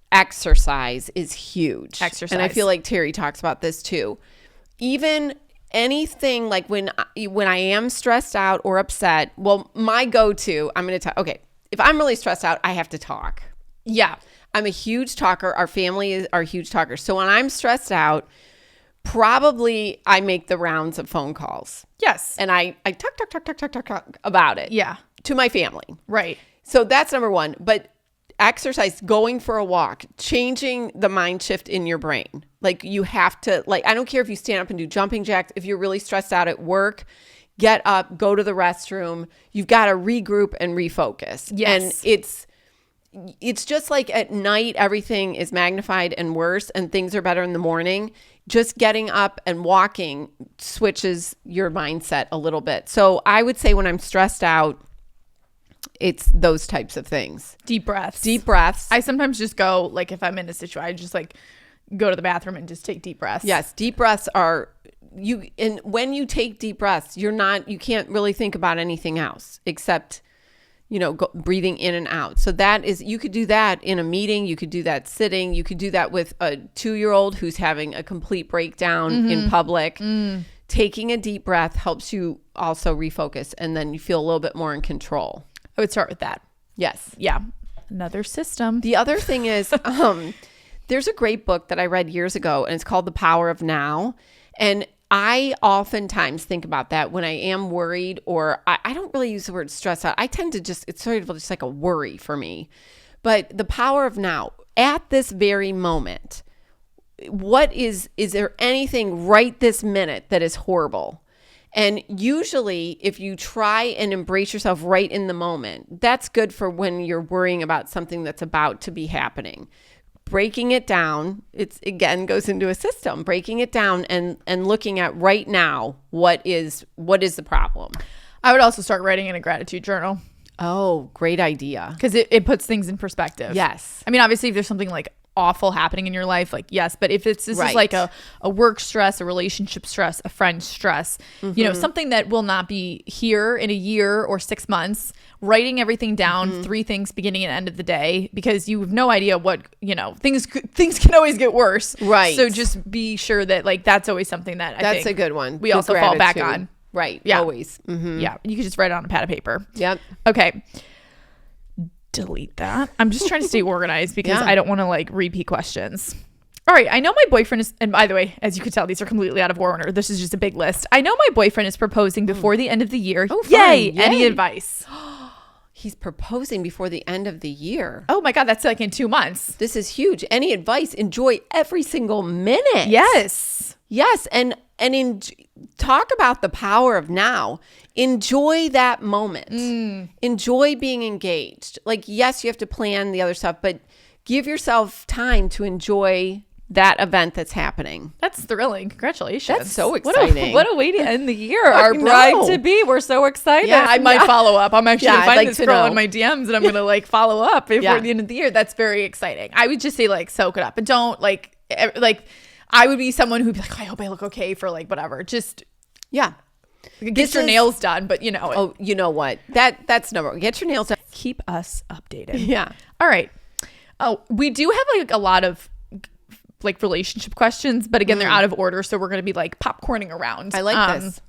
Exercise is huge. And I feel like Terry talks about this too. Even anything like when I am stressed out or upset, well, my go-to, I'm going to talk. Okay, if I'm really stressed out, I have to talk. Yeah. I'm a huge talker. Our family are huge talkers. So when I'm stressed out, probably I make the rounds of phone calls. Yes. And I talk about it. Yeah. To my family. Right. So that's number one. But exercise, going for a walk, changing the mind shift in your brain. Like, you have to, I don't care if you stand up and do jumping jacks. If you're really stressed out at work, get up, go to the restroom. You've got to regroup and refocus. Yes. And it's just like at night, everything is magnified and worse, and things are better in the morning. Just getting up and walking switches your mindset a little bit. So I would say when I'm stressed out, it's those types of things. Deep breaths. Deep breaths. I sometimes just go, like, if I'm in a situation, I just like go to the bathroom and just take deep breaths. Yes, deep breaths are and when you take deep breaths, you can't really think about anything else except breathing in and out. So you could do that in a meeting. You could do that sitting. You could do that with a 2-year-old who's having a complete breakdown in public. Taking a deep breath helps you also refocus, and then you feel a little bit more in control. I would start with that. Yes. Yeah. Another system. The other thing is, there's a great book that I read years ago, and it's called The Power of Now. And I oftentimes think about that when I am worried, or I don't really use the word stress out. I tend to it's sort of just like a worry for me. But the power of now, at this very moment, is there anything right this minute that is horrible? And usually if you try and embrace yourself right in the moment, that's good for when you're worrying about something that's about to be happening. Breaking it down, it's again goes into a system, breaking it down and looking at right now, what is the problem? I would also start writing in a gratitude journal. Oh, great idea. Because it puts things in perspective. Yes. I mean, obviously, if there's something like awful happening in your life, like, yes, but if this is like a work stress, a relationship stress, a friend stress, something that will not be here in a year or 6 months, writing everything down, 3 things beginning and end of the day, because you have no idea what, things can always get worse. Right. So just be sure that like, that's always something that that's a good one. We also fall back on. Right. Yeah. Always. Mm-hmm. Yeah. You can just write it on a pad of paper. Yep. Okay. Delete that. I'm just trying to stay organized because I don't want to like repeat questions. All right. I know my boyfriend is, and by the way, as you could tell, these are completely out of order. This is just a big list. I know my boyfriend is proposing before the end of the year. Oh, Yay. Yay. Any advice? He's proposing before the end of the year. Oh my God. That's like in 2 months. This is huge. Any advice? Enjoy every single minute. Yes. Yes. And talk about the power of now. Enjoy that moment. Enjoy being engaged. Like, yes, you have to plan the other stuff, but give yourself time to enjoy that event that's happening. That's thrilling. Congratulations. That's so exciting. What a way to end the year. Our bride to be. We're so excited. Yeah, I might follow up. I'm actually going to find this girl know. in my DMs and I'm going to like follow up before the end of the year. That's very exciting. I would just say like soak it up and don't like I would be someone who'd be like, oh, I hope I look okay for like whatever. Just get your nails done, but Oh, you know what? That's number one. Get your nails done. Keep us updated. Yeah. All right. Oh, we do have like a lot of like relationship questions, but again, they're out of order. So we're going to be like popcorning around. I like this.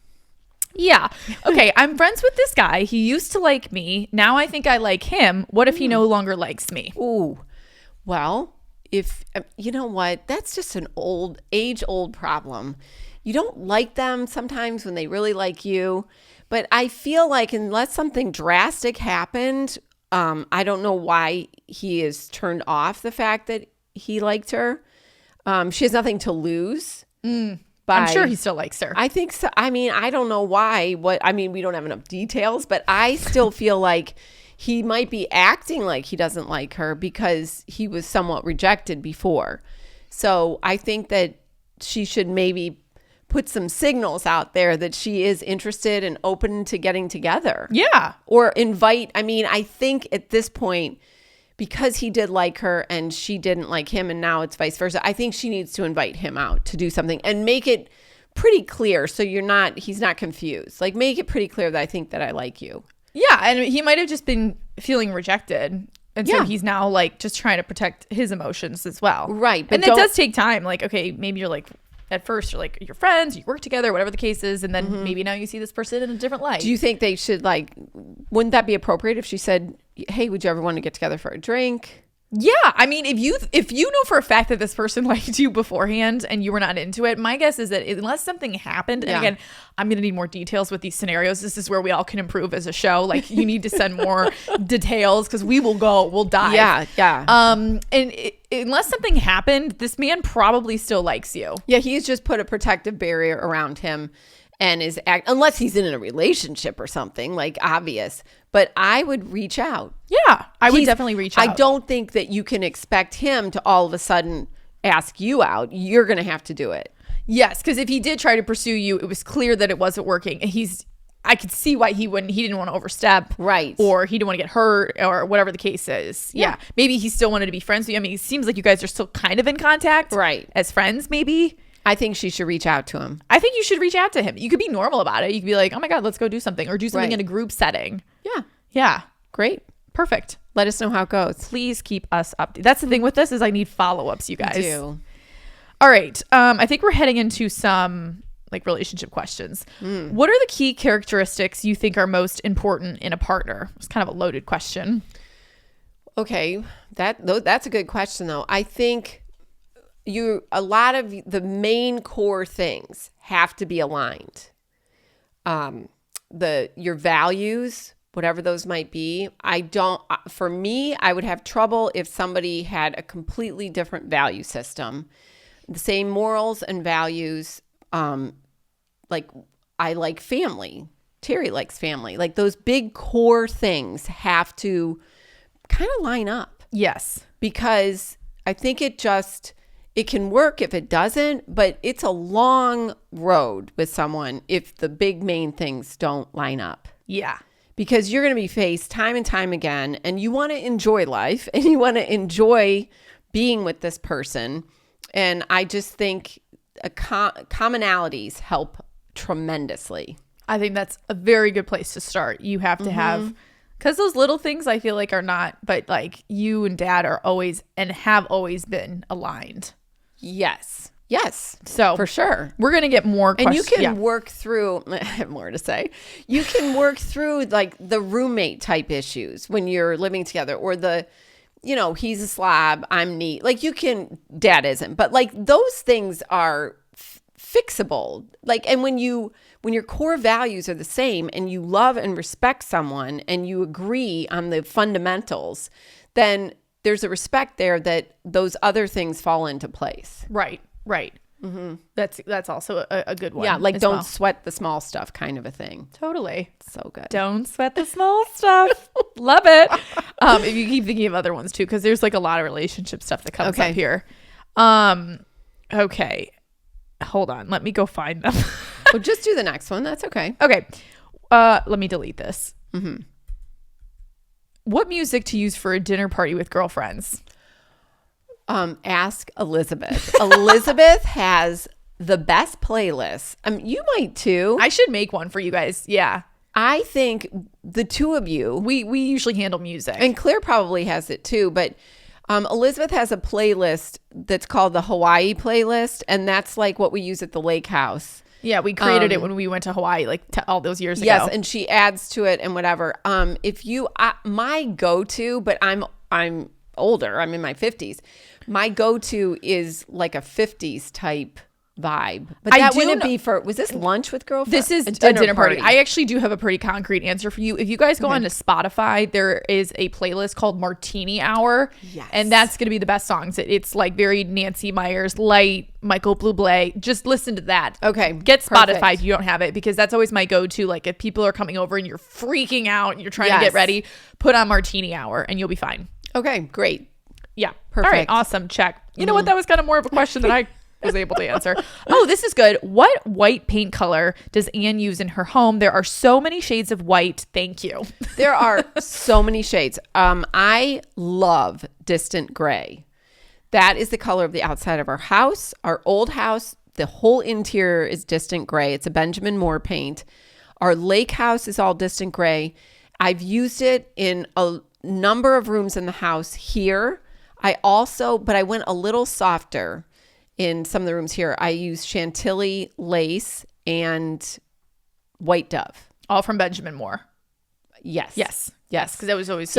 Yeah. Okay. I'm friends with this guy. He used to like me. Now I think I like him. What if he no longer likes me? Ooh. Well, if you know what, that's just an age-old problem. You don't like them sometimes when they really like you, but I feel like unless something drastic happened, I don't know why he is turned off the fact that he liked her. She has nothing to lose. I'm sure he still likes her. I think so. I mean, I don't know why. We don't have enough details, but I still feel like he might be acting like he doesn't like her because he was somewhat rejected before. So I think that she should maybe put some signals out there that she is interested and open to getting together. Yeah. Or invite. I mean, I think at this point, because he did like her and she didn't like him and now it's vice versa, I think she needs to invite him out to do something and make it pretty clear so he's not confused. Like, make it pretty clear that I think that I like you. Yeah, and he might have just been feeling rejected. And so he's now like just trying to protect his emotions as well. Right. But and it does take time. Like, okay, maybe you're like, at first you're like, you're friends, you work together, whatever the case is. And then maybe now you see this person in a different light. Do you think they should wouldn't that be appropriate if she said, hey, would you ever want to get together for a drink? Yeah. I mean, if you know for a fact that this person liked you beforehand and you were not into it, my guess is that unless something happened, and again, I'm going to need more details with these scenarios. This is where we all can improve as a show. Like, you need to send more details because we'll dive. Yeah. Unless something happened, this man probably still likes you. Yeah. He's just put a protective barrier around him and unless he's in a relationship or something like obvious. But I would reach out. Yeah, I would definitely reach out. I don't think that you can expect him to all of a sudden ask you out. You're going to have to do it. Yes, because if he did try to pursue you, it was clear that it wasn't working. I could see why he didn't want to overstep. Right. Or he didn't want to get hurt or whatever the case is. Yeah. Maybe he still wanted to be friends with you. I mean, it seems like you guys are still kind of in contact. Right. As friends, maybe. I think she should reach out to him. I think you should reach out to him. You could be normal about it. You could be like, oh my God, let's go do something, or do something Right. in a group setting. Yeah. Yeah. Great. Perfect. Let us know how it goes. Please keep us updated. That's the thing with this is I need follow-ups, you guys. I do. All right. I think we're heading into some like relationship questions. What are the key characteristics you think are most important in a partner? It's kind of a loaded question. Okay. That's a good question though. I think a lot of the main core things have to be aligned. Your values, whatever those might be. For me, I would have trouble if somebody had a completely different value system. The same morals and values. Like I like family. Terry likes family. Like those big core things have to kind of line up. Yes. Because I think it can work if it doesn't, but it's a long road with someone if the big main things don't line up. Yeah. Because you're going to be faced time and time again, and you want to enjoy life and you want to enjoy being with this person. And I just think commonalities help tremendously. I think that's a very good place to start. You have to have, because those little things I feel like are not, but like you and dad are always and have always been aligned. Yes. So for sure. We're going to get more questions. And you can work through, I have more to say. You can work through like the roommate type issues when you're living together, or he's a slob, I'm neat. Like dad isn't, but like those things are fixable. Like, and when your core values are the same and you love and respect someone and you agree on the fundamentals, then there's a respect there that those other things fall into place. Right. Mm-hmm. That's also a good one. Yeah, like don't sweat the small stuff kind of a thing. Totally. So good. Don't sweat the small stuff. Love it. If you keep thinking of other ones too, because there's like a lot of relationship stuff that comes up here. Okay. Hold on. Let me go find them. Well, just do the next one. That's okay. Okay. Let me delete this. Mm-hmm. What music to use for a dinner party with girlfriends? Ask Elizabeth. Elizabeth has the best playlist. You might too. I should make one for you guys. Yeah. I think the two of you. We usually handle music. And Claire probably has it too, but Elizabeth has a playlist that's called the Hawaii playlist, and that's like what we use at the lake house. Yeah, we created it when we went to Hawaii like all those years ago. Yes, and she adds to it and whatever. My go-to, but I'm older. I'm in my 50s. My go-to is like a 50s type vibe. But that wouldn't be was this lunch with girlfriends? This is a dinner party. I actually do have a pretty concrete answer for you. If you guys go onto Spotify, there is a playlist called Martini Hour. Yes. And that's going to be the best songs. It's like very Nancy Myers, light, Michael Bublé. Just listen to that. Okay. Get Spotify perfect. if you don't have it, because that's always my go-to. Like if people are coming over and you're freaking out and you're trying to get ready, put on Martini Hour and you'll be fine. Okay, great. Yeah. Perfect. All right. Awesome. Check. You know what? That was kind of more of a question than I was able to answer. Oh, this is good. What white paint color does Anne use in her home? There are so many shades of white. Thank you. There are so many shades. I love distant gray. That is the color of the outside of our house. Our old house, the whole interior is distant gray. It's a Benjamin Moore paint. Our lake house is all distant gray. I've used it in a number of rooms in the house here. But I went a little softer in some of the rooms here. I used Chantilly lace and white dove. All from Benjamin Moore. Yes. Because that was always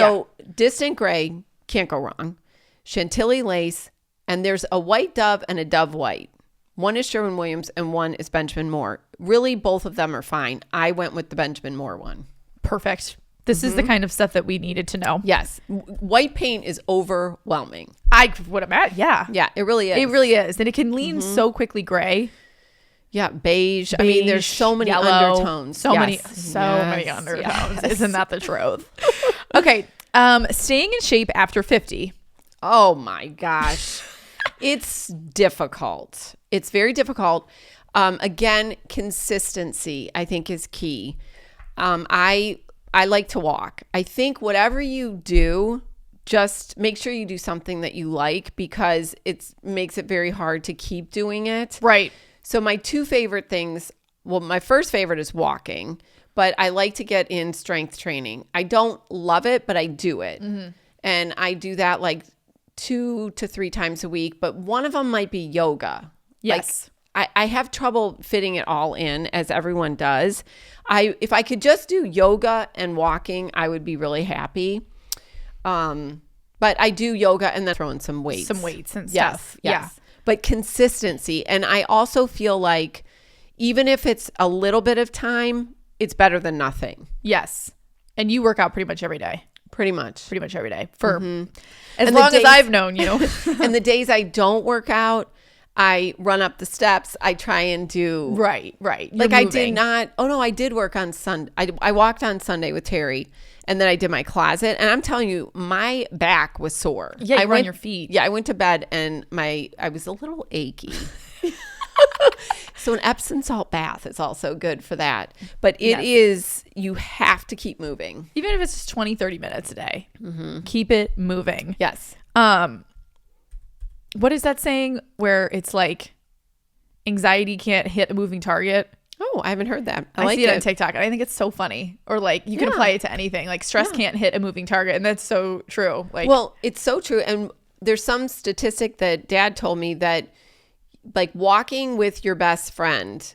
distant gray, can't go wrong. Chantilly lace, and there's a white dove and a dove white. One is Sherwin-Williams and one is Benjamin Moore. Really, both of them are fine. I went with the Benjamin Moore one. Perfect. This is the kind of stuff that we needed to know. Yes. White paint is overwhelming. I would imagine. Yeah. Yeah, it really is. It really is. And it can lean so quickly gray. Yeah, beige. I mean, there's so many yellow, undertones. So many undertones. Yes. Isn't that the truth? Okay. Staying in shape after 50. Oh my gosh. It's difficult. It's very difficult. Again, consistency, I think, is key. I like to walk. I think whatever you do, just make sure you do something that you like, because it makes it very hard to keep doing it. Right. So my two favorite things, well, my first favorite is walking, but I like to get in strength training. I don't love it, but I do it. Mm-hmm. And I do that like 2 to 3 times a week, but one of them might be yoga. Yes. Like, I have trouble fitting it all in, as everyone does. If I could just do yoga and walking, I would be really happy. But I do yoga and then throw in some weights. Some weights and Yes, stuff. yes. Yeah. But consistency. And I also feel like even if it's a little bit of time, it's better than nothing. Yes. And you work out pretty much every day. Pretty much every day for as and long as I've known you. And the days I don't work out, I run up the steps. I try and do right. Like I did not. Oh no, I did work on Sunday. I walked on Sunday with Terry, and then I did my closet. And I'm telling you, my back was sore. Yeah, I were on your feet. Yeah, I went to bed and I was a little achy. So an Epsom salt bath is also good for that. But it is, you have to keep moving. Even if it's just 20, 30 minutes a day. Mm-hmm. Keep it moving. Yes. What is that saying where it's like anxiety can't hit a moving target? Oh, I haven't heard that. I like see it on TikTok, and I think it's so funny. Or like you can apply it to anything. Like stress can't hit a moving target, and that's so true. Like, well, it's so true. And there's some statistic that Dad told me that like walking with your best friend,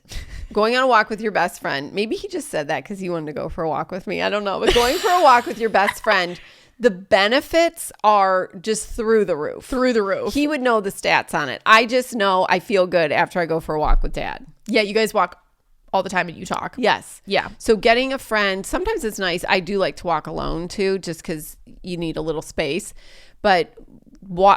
going on a walk with your best friend, maybe he just said that because he wanted to go for a walk with me. I don't know. But going for a walk with your best friend, the benefits are just through the roof. Through the roof. He would know the stats on it. I just know I feel good after I go for a walk with Dad. Yeah, you guys walk all the time and you talk. Yes. Yeah. So getting a friend, sometimes it's nice. I do like to walk alone too, just because you need a little space. But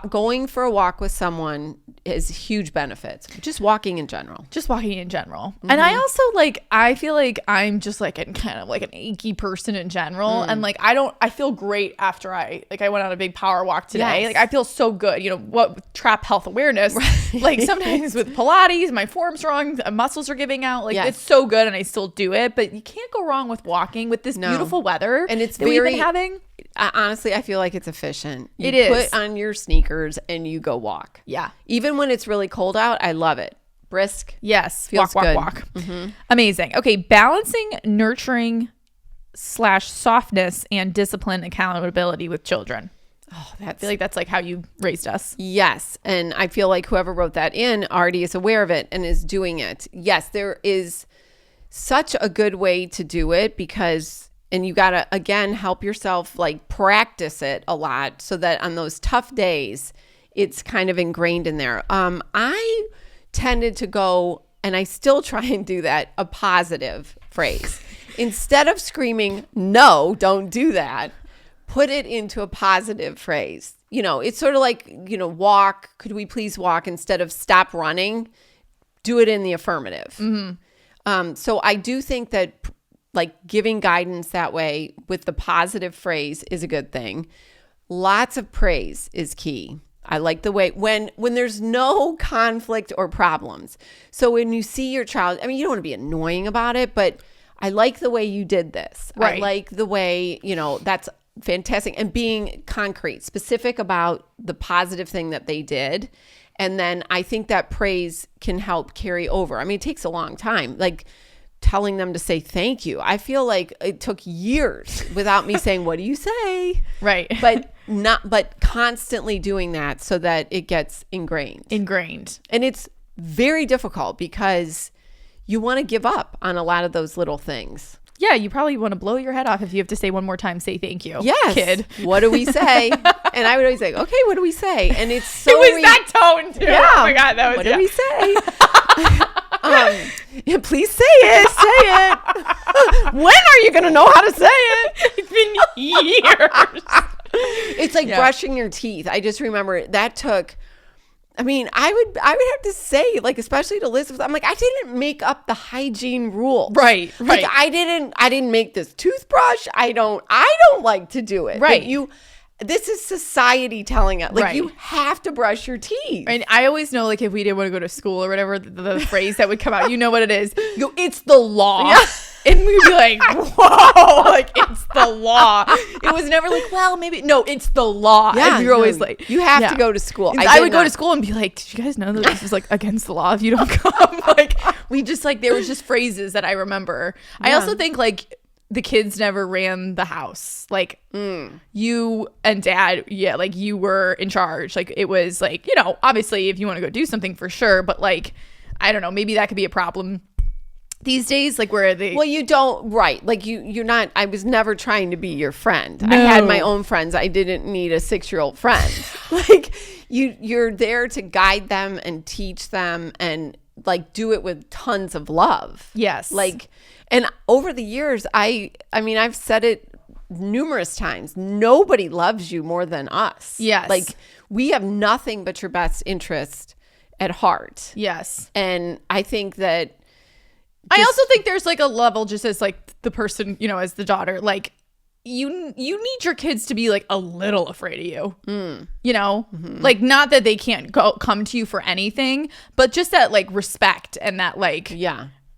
going for a walk with someone is huge benefits. Just walking in general. Mm-hmm. And I also I feel like I'm just like kind of like an achy person in general. And like, I feel great after I went on a big power walk today. Yes. Like I feel so good, what trap health awareness, right. Like sometimes with Pilates, my form's wrong, muscles are giving out. Like It's so good and I still do it, but you can't go wrong with walking with this beautiful weather and it's that we've been having. Honestly, I feel like it's efficient. It is. Put on your sneakers and you go walk. Yeah. Even when it's really cold out, I love it. Brisk. Yes. Feels walk. good. Mm-hmm. Amazing. Okay. Balancing nurturing / softness and discipline accountability with children. Oh, I feel like that's like how you raised us. Yes. And I feel like whoever wrote that in already is aware of it and is doing it. Yes, there is such a good way to do it and you got to, again, help yourself practice it a lot so that on those tough days, it's kind of ingrained in there. I tended to go, and I still try and do that, a positive phrase. Instead of screaming, no, don't do that, put it into a positive phrase. It's sort of like, walk, could we please walk, instead of stop running, do it in the affirmative. Mm-hmm. So I do think that giving guidance that way with the positive phrase is a good thing. Lots of praise is key. I like the way when there's no conflict or problems. So when you see your child, you don't want to be annoying about it, but I like the way you did this. Right. I like the way, that's fantastic. And being concrete, specific about the positive thing that they did. And then I think that praise can help carry over. It takes a long time. Telling them to say thank you. I feel like it took years without me saying, what do you say? Right. But constantly doing that so that it gets ingrained. And it's very difficult because you want to give up on a lot of those little things. Yeah, you probably want to blow your head off if you have to say one more time, say thank you. Yes. Kid. What do we say? And I would always say, okay, what do we say? And it's so it was that tone too. Yeah. Oh my God, that was what do we say? Please say it. When are you going to know how to say it? It's been years. It's like brushing your teeth. I just remember that took, I would have to say, especially to Elizabeth, I'm I didn't make up the hygiene rules. Right. I didn't make this toothbrush. I don't like to do it. Right. But you this is society telling us, like, Right. you have to brush your teeth. And I always know, like, if we didn't want to go to school or whatever, the phrase that would come out, you know what it is. You go, it's the law. Yeah. And we'd be like, whoa, like, it's the law. It was never like, well, maybe. No, it's the law. And you're always like, you have to go to school. I would go to school and be like, did you guys know that this is, like, against the law if you don't come? Like, we just, like, there was just phrases that I remember. I also think, like, the kids never ran the house. Like, you and dad, like, you were in charge. Like, it was like, obviously if you want to go do something for sure, but, like, I don't know, maybe that could be a problem these days, like, where they... Well, you don't, right. Like, you're not, I was never trying to be your friend. I had my own friends. I didn't need a 6-year-old friend. Like, you're there to guide them and teach them and, like, do it with tons of love. Yes. Like, and over the years, I mean, I've said it numerous times. Nobody loves you more than us. Yes. Like, we have nothing but your best interest at heart. Yes. And I think that... I also think there's, like, a level just as, like, the person, as the daughter, like, you need your kids to be, like, a little afraid of you, like, not that they can't come to you for anything, but just that, like, respect and that, like,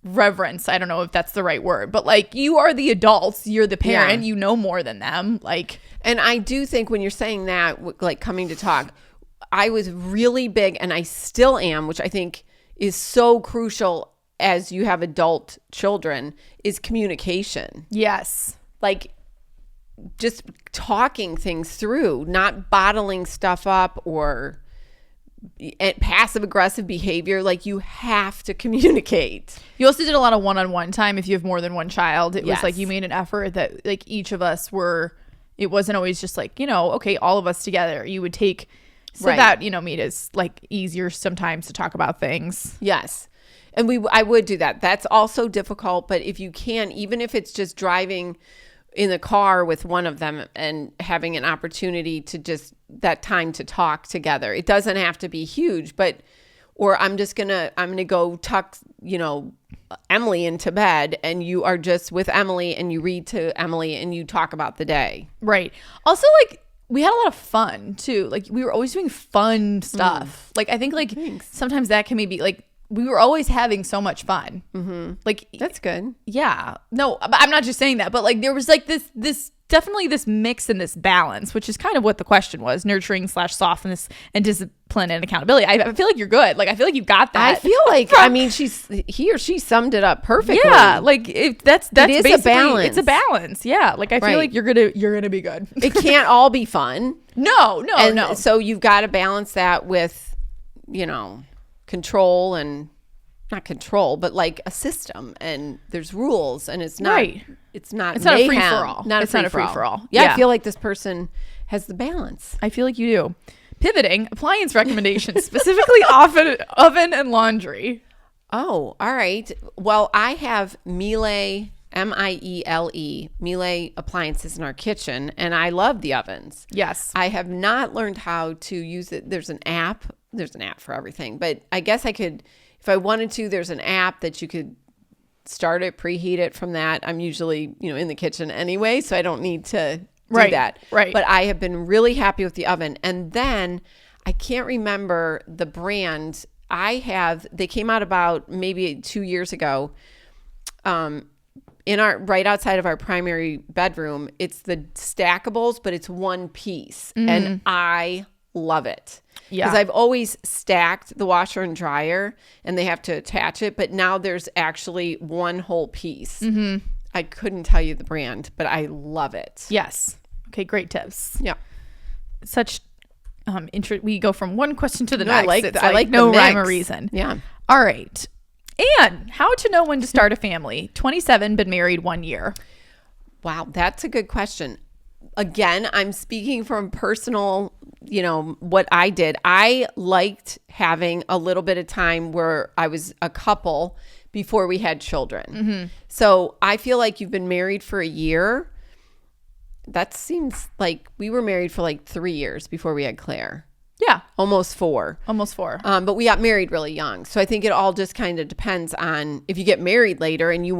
reverence. I don't know if that's the right word, but, like, you are the adults, you're the parent, you know more than them, like. And I do think when you're saying that, like, coming to talk, I was really big, and I still am, which I think is so crucial as you have adult children, is communication. Yes. Like, just talking things through, not bottling stuff up or passive aggressive behavior. Like, you have to communicate. You also did a lot of one-on-one time if you have more than one child. It was Yes. like you made an effort that, like, each of us were, it wasn't always just like, okay, all of us together. You would take, so that, made it, like, easier sometimes to talk about things. Yes. And I would do that. That's also difficult. But if you can, even if it's just driving in the car with one of them and having an opportunity to just that time to talk together, it doesn't have to be huge, or I'm going to go tuck, Emily into bed, and you are just with Emily and you read to Emily and you talk about the day. Right. Also, like, we had a lot of fun too. Like, we were always doing fun stuff. Like, I think, like, sometimes that can maybe, like, we were always having so much fun. Mm-hmm. Like, that's good. Yeah. No, I'm not just saying that, but, like, there was, like, this definitely this mix and this balance, which is kind of what the question was: nurturing / softness and discipline and accountability. I feel like you're good. Like, I feel like you got that. I feel like, he or she summed it up perfectly. Yeah. Like, that's it is a balance. It's a balance. Yeah. Like, I feel like you're gonna be good. It can't all be fun. No. So you've got to balance that with, control, and not control, but, like, a system, and there's rules, and it's not it's not a free for all. It's not a free for all. Yeah, I feel like this person has the balance. I feel like you do. Pivoting, appliance recommendations, specifically oven and laundry. Oh, all right. Well, I have Miele, Miele appliances in our kitchen, and I love the ovens. Yes. I have not learned how to use it. There's an app for everything, but I guess I could, if I wanted to, there's an app that you could start it, preheat it from that. I'm usually, in the kitchen anyway, so I don't need to do that. Right. But I have been really happy with the oven. And then I can't remember the brand. They came out about maybe 2 years ago. Right outside of our primary bedroom. It's the stackables, but it's one piece. And I love it. Yeah. Because I've always stacked the washer and dryer and they have to attach it, but now there's actually one whole piece. Mm-hmm. I couldn't tell you the brand, but I love it. Yes. Okay, great tips. Yeah. Such we go from one question to the next. I like no the rhyme or mix. reason. Yeah. All right. And how to know when to start a family? 27, been married 1 year. Wow, that's a good question. Again, I'm speaking from personal, what I did. I liked having a little bit of time where I was a couple before we had children. Mm-hmm. So I feel like you've been married for a year. That seems like we were married for like 3 years before we had Claire. Yeah. Almost 4. But we got married really young. So I think it all just kind of depends on if you get married later and you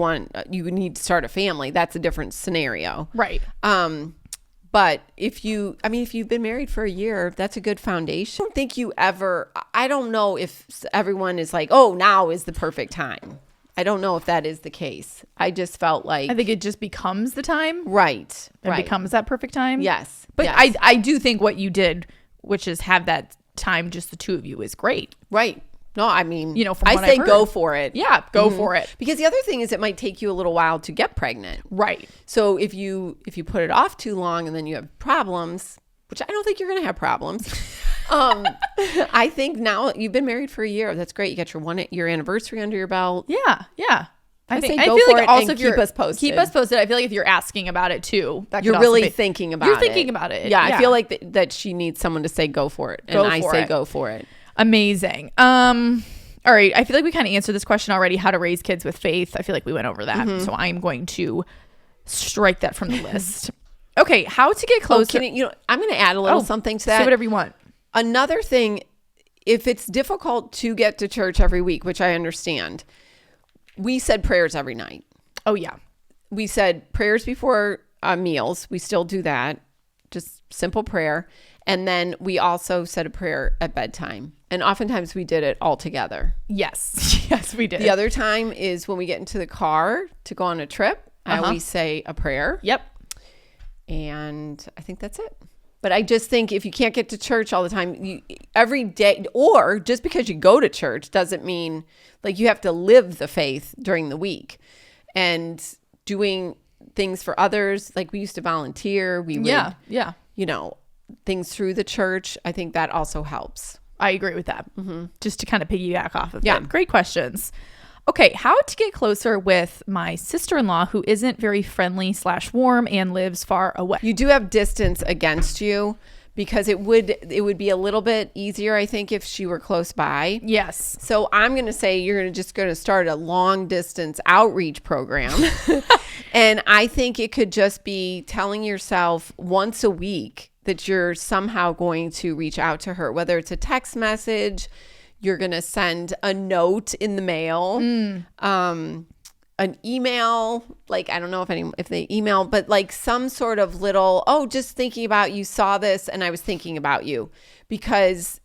need to start a family, that's a different scenario. Right. But if you've been married for a year, that's a good foundation. I don't think I don't know if everyone is like, oh, now is the perfect time. I don't know if that is the case. I just felt like, I think it just becomes the time. Right. It becomes that perfect time. Yes. But yes. I do think what you did, which is have that time, just the two of you, is great. Right. No, I mean, from I what say I've heard. go for it. Yeah, go for it. Because the other thing is it might take you a little while to get pregnant. Right. So if you put it off too long and then you have problems, which I don't think you're going to have problems. I think now you've been married for a year. That's great. You got your 1 year anniversary under your belt. Yeah. Yeah. I say feel go for like it also and if keep us posted. Keep us posted. I feel like if you're asking about it too, that You're could also really be, thinking about you're it. thinking about it. Yeah, I feel like that she needs someone to say go for it. And I say go for it. Amazing. All right. I feel like we kind of answered this question already, how to raise kids with faith. I feel like we went over that. So I'm going to strike that from the list. Okay. How to get closer. I'm going to add a little something to that. Say whatever you want. Another thing, if it's difficult to get to church every week, which I understand, we said prayers every night. Oh, yeah. We said prayers before meals. We still do that. Just simple prayer. And then we also said a prayer at bedtime. And oftentimes we did it all together. Yes. Yes, we did. The other time is when we get into the car to go on a trip. I always say a prayer. Yep. And I think that's it. But I just think if you can't get to church all the time, every day, or just because you go to church doesn't mean like you have to live the faith during the week. And doing things for others, like we used to volunteer. We would, things through the church. I think that also helps. I agree with that. Just to kind of piggyback off of Yeah. it. Great questions. Okay. How to get closer with my sister-in-law who isn't very friendly / warm and lives far away. You do have distance against you because it would be a little bit easier, I think, if she were close by. Yes. So I'm going to say you're going to start a long distance outreach program. And I think it could just be telling yourself once a week that you're somehow going to reach out to her, whether it's a text message, you're going to send a note in the mail, an email, like, I don't know if they email, but like some sort of little, just thinking about you, saw this and I was thinking about you. Because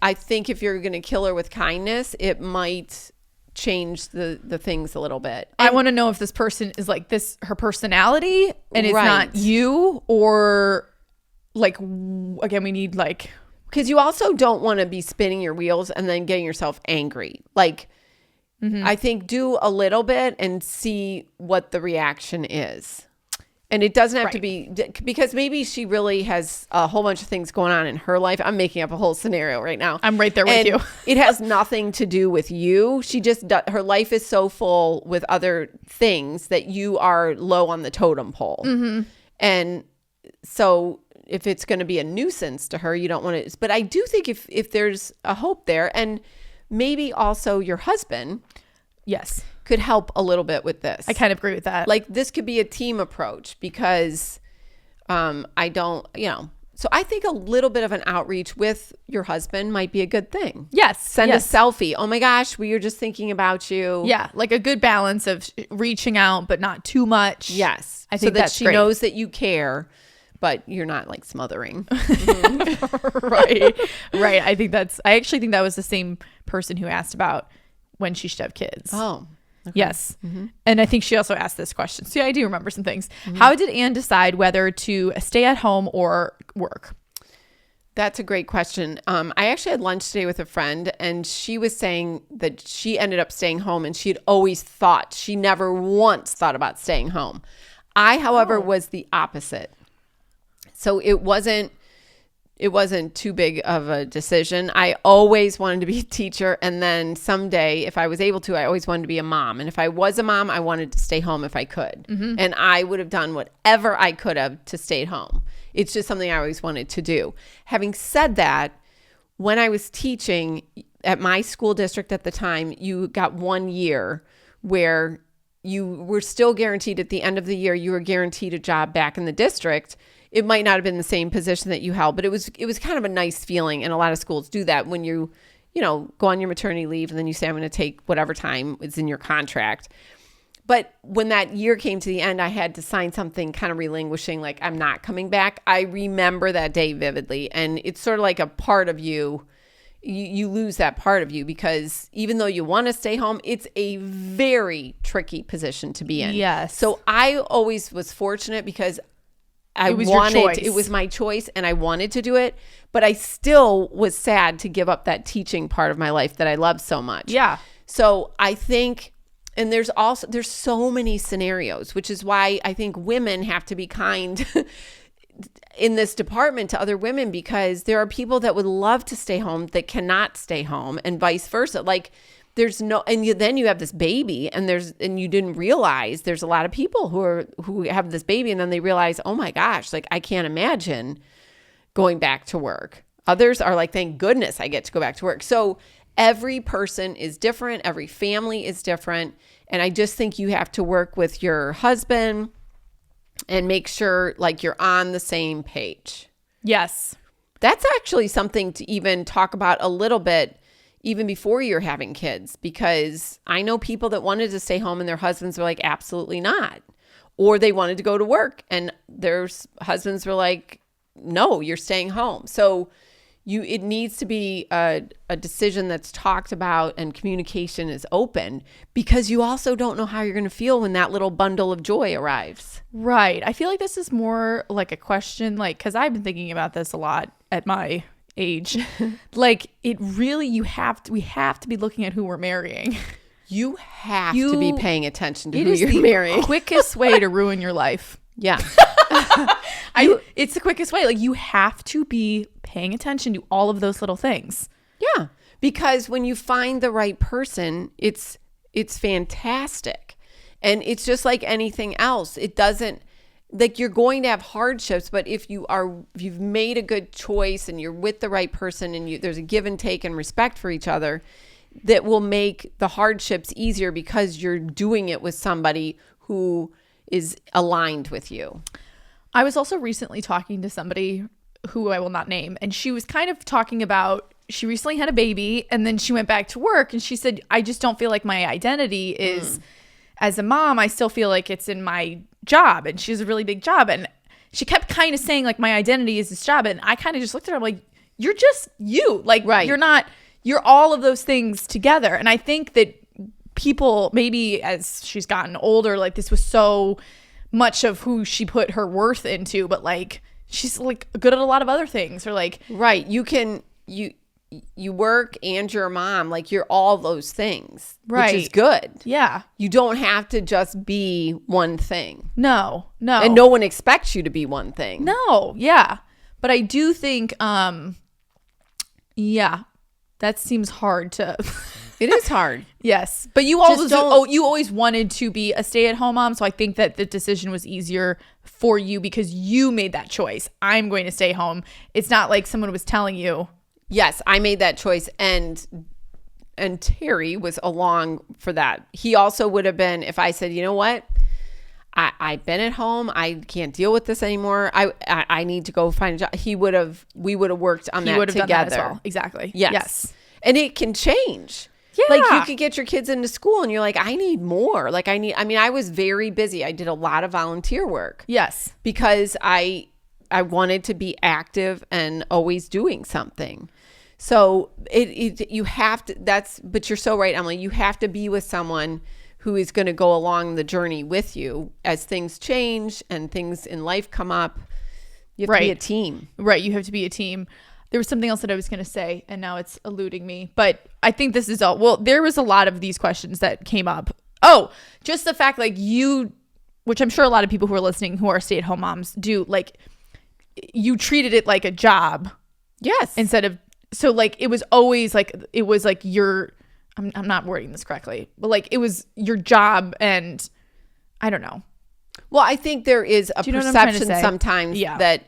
I think if you're going to kill her with kindness, it might change the things a little bit. I want to know if this person is like this, her personality, and it's Right. not you, or like, again, we need like, because you also don't want to be spinning your wheels and then getting yourself angry. Like, I think do a little bit and see what the reaction is. And it doesn't have to be, because maybe she really has a whole bunch of things going on in her life. I'm making up a whole scenario right now. I'm right there with you. It has nothing to do with you. She just, her life is so full with other things that you are low on the totem pole. And so if it's going to be a nuisance to her, you don't want to, but I do think if there's a hope there, and maybe also your husband yes, could help a little bit with this. I kind of agree with that. Like this could be a team approach because I don't, so I think a little bit of an outreach with your husband might be a good thing. Yes. Send a selfie. Oh my gosh, we were just thinking about you. Yeah. Like a good balance of reaching out, but not too much. Yes. I think so that that's she great. knows that you care, but you're not like smothering. Right. Right. I actually think that was the same person who asked about when she should have kids. Oh, okay. Yes. And I think she also asked this question. So yeah, I do remember some things. How did Anne decide whether to stay at home or work? That's a great question. I actually had lunch today with a friend, and she was saying that she ended up staying home, and she had always thought, she never once thought about staying home. I, however, was the opposite. So it wasn't too big of a decision. I always wanted to be a teacher. And then someday, if I was able to, I always wanted to be a mom. And if I was a mom, I wanted to stay home if I could. And I would have done whatever I could have to stay at home. It's just something I always wanted to do. Having said that, when I was teaching at my school district at the time, you got 1 year where you were still guaranteed at the end of the year, you were guaranteed a job back in the district. It might not have been the same position that you held, but it was kind of a nice feeling. And a lot of schools do that when you go on your maternity leave and then you say, I'm going to take whatever time is in your contract. But when that year came to the end, I had to sign something kind of relinquishing, like I'm not coming back. I remember that day vividly. And it's sort of like a part of you. You lose that part of you because even though you want to stay home, it's a very tricky position to be in. Yes. So I always was fortunate because it was my choice and I wanted to do it, but I still was sad to give up that teaching part of my life that I love so much. Yeah. So I think, and there's so many scenarios, which is why I think women have to be kind in this department to other women, because there are people that would love to stay home that cannot stay home, and vice versa. Like there's no, and then you have this baby, and you didn't realize there's a lot of people who have this baby, and then they realize, oh my gosh, like I can't imagine going back to work. Others are like, thank goodness I get to go back to work. So every person is different. Every family is different. And I just think you have to work with your husband and make sure like you're on the same page. Yes. That's actually something to even talk about a little bit even before you're having kids, because I know people that wanted to stay home and their husbands were like, absolutely not. Or they wanted to go to work and their husbands were like, no, you're staying home. So it needs to be a decision that's talked about and communication is open, because you also don't know how you're going to feel when that little bundle of joy arrives. Right. I feel like this is more like a question, like, because I've been thinking about this a lot at my age. Like it really, we have to be looking at who we're marrying. You have to be paying attention to who you're marrying. It is the quickest way to ruin your life. Yeah. It's the quickest way. Like you have to be paying attention to all of those little things. Yeah. Because when you find the right person, it's fantastic. And it's just like anything else. It doesn't, like you're going to have hardships, but if you've made a good choice and you're with the right person and there's a give and take and respect for each other, that will make the hardships easier because you're doing it with somebody who is aligned with you. I was also recently talking to somebody who I will not name, and she was kind of talking about, she recently had a baby and then she went back to work, and she said, I just don't feel like my identity is as a mom. I still feel like it's in my job, and she has a really big job. And she kept kind of saying like, my identity is this job. And I kind of just looked at her, I'm like, you're just you. Like, right. You're all of those things together. And I think that people, maybe as she's gotten older, like this was so much of who she put her worth into, but like she's like good at a lot of other things, or like, right, you work and you're a mom, like you're all those things, right, which is good. Yeah, you don't have to just be one thing. No, and no one expects you to be one thing. No, yeah, but I do think yeah, that seems hard to It is hard. Yes. But you always wanted to be a stay-at-home mom, so I think that the decision was easier for you because you made that choice. I'm going to stay home. It's not like someone was telling you. Yes, I made that choice, and Terry was along for that. He also would have been, if I said, you know what? I've been at home. I can't deal with this anymore. I need to go find a job. We would have worked on that together. Done that as well. Exactly. Yes. And it can change. Yeah. Like you could get your kids into school and you're like, I need more. Like I was very busy. I did a lot of volunteer work. Yes. Because I wanted to be active and always doing something. So you have to, but you're so right, Emily. You have to be with someone who is going to go along the journey with you as things change and things in life come up. You have to be a team. Right. You have to be a team. There was something else that I was going to say, and now it's eluding me. But I think this is all. Well, there was a lot of these questions that came up. Oh, just the fact, like you, which I'm sure a lot of people who are listening who are stay-at-home moms do, like you treated it like a job. Yes. Instead of, so like it was always like, it was like your, I'm not wording this correctly, but like it was your job, and I don't know. Well, I think there is a perception sometimes that,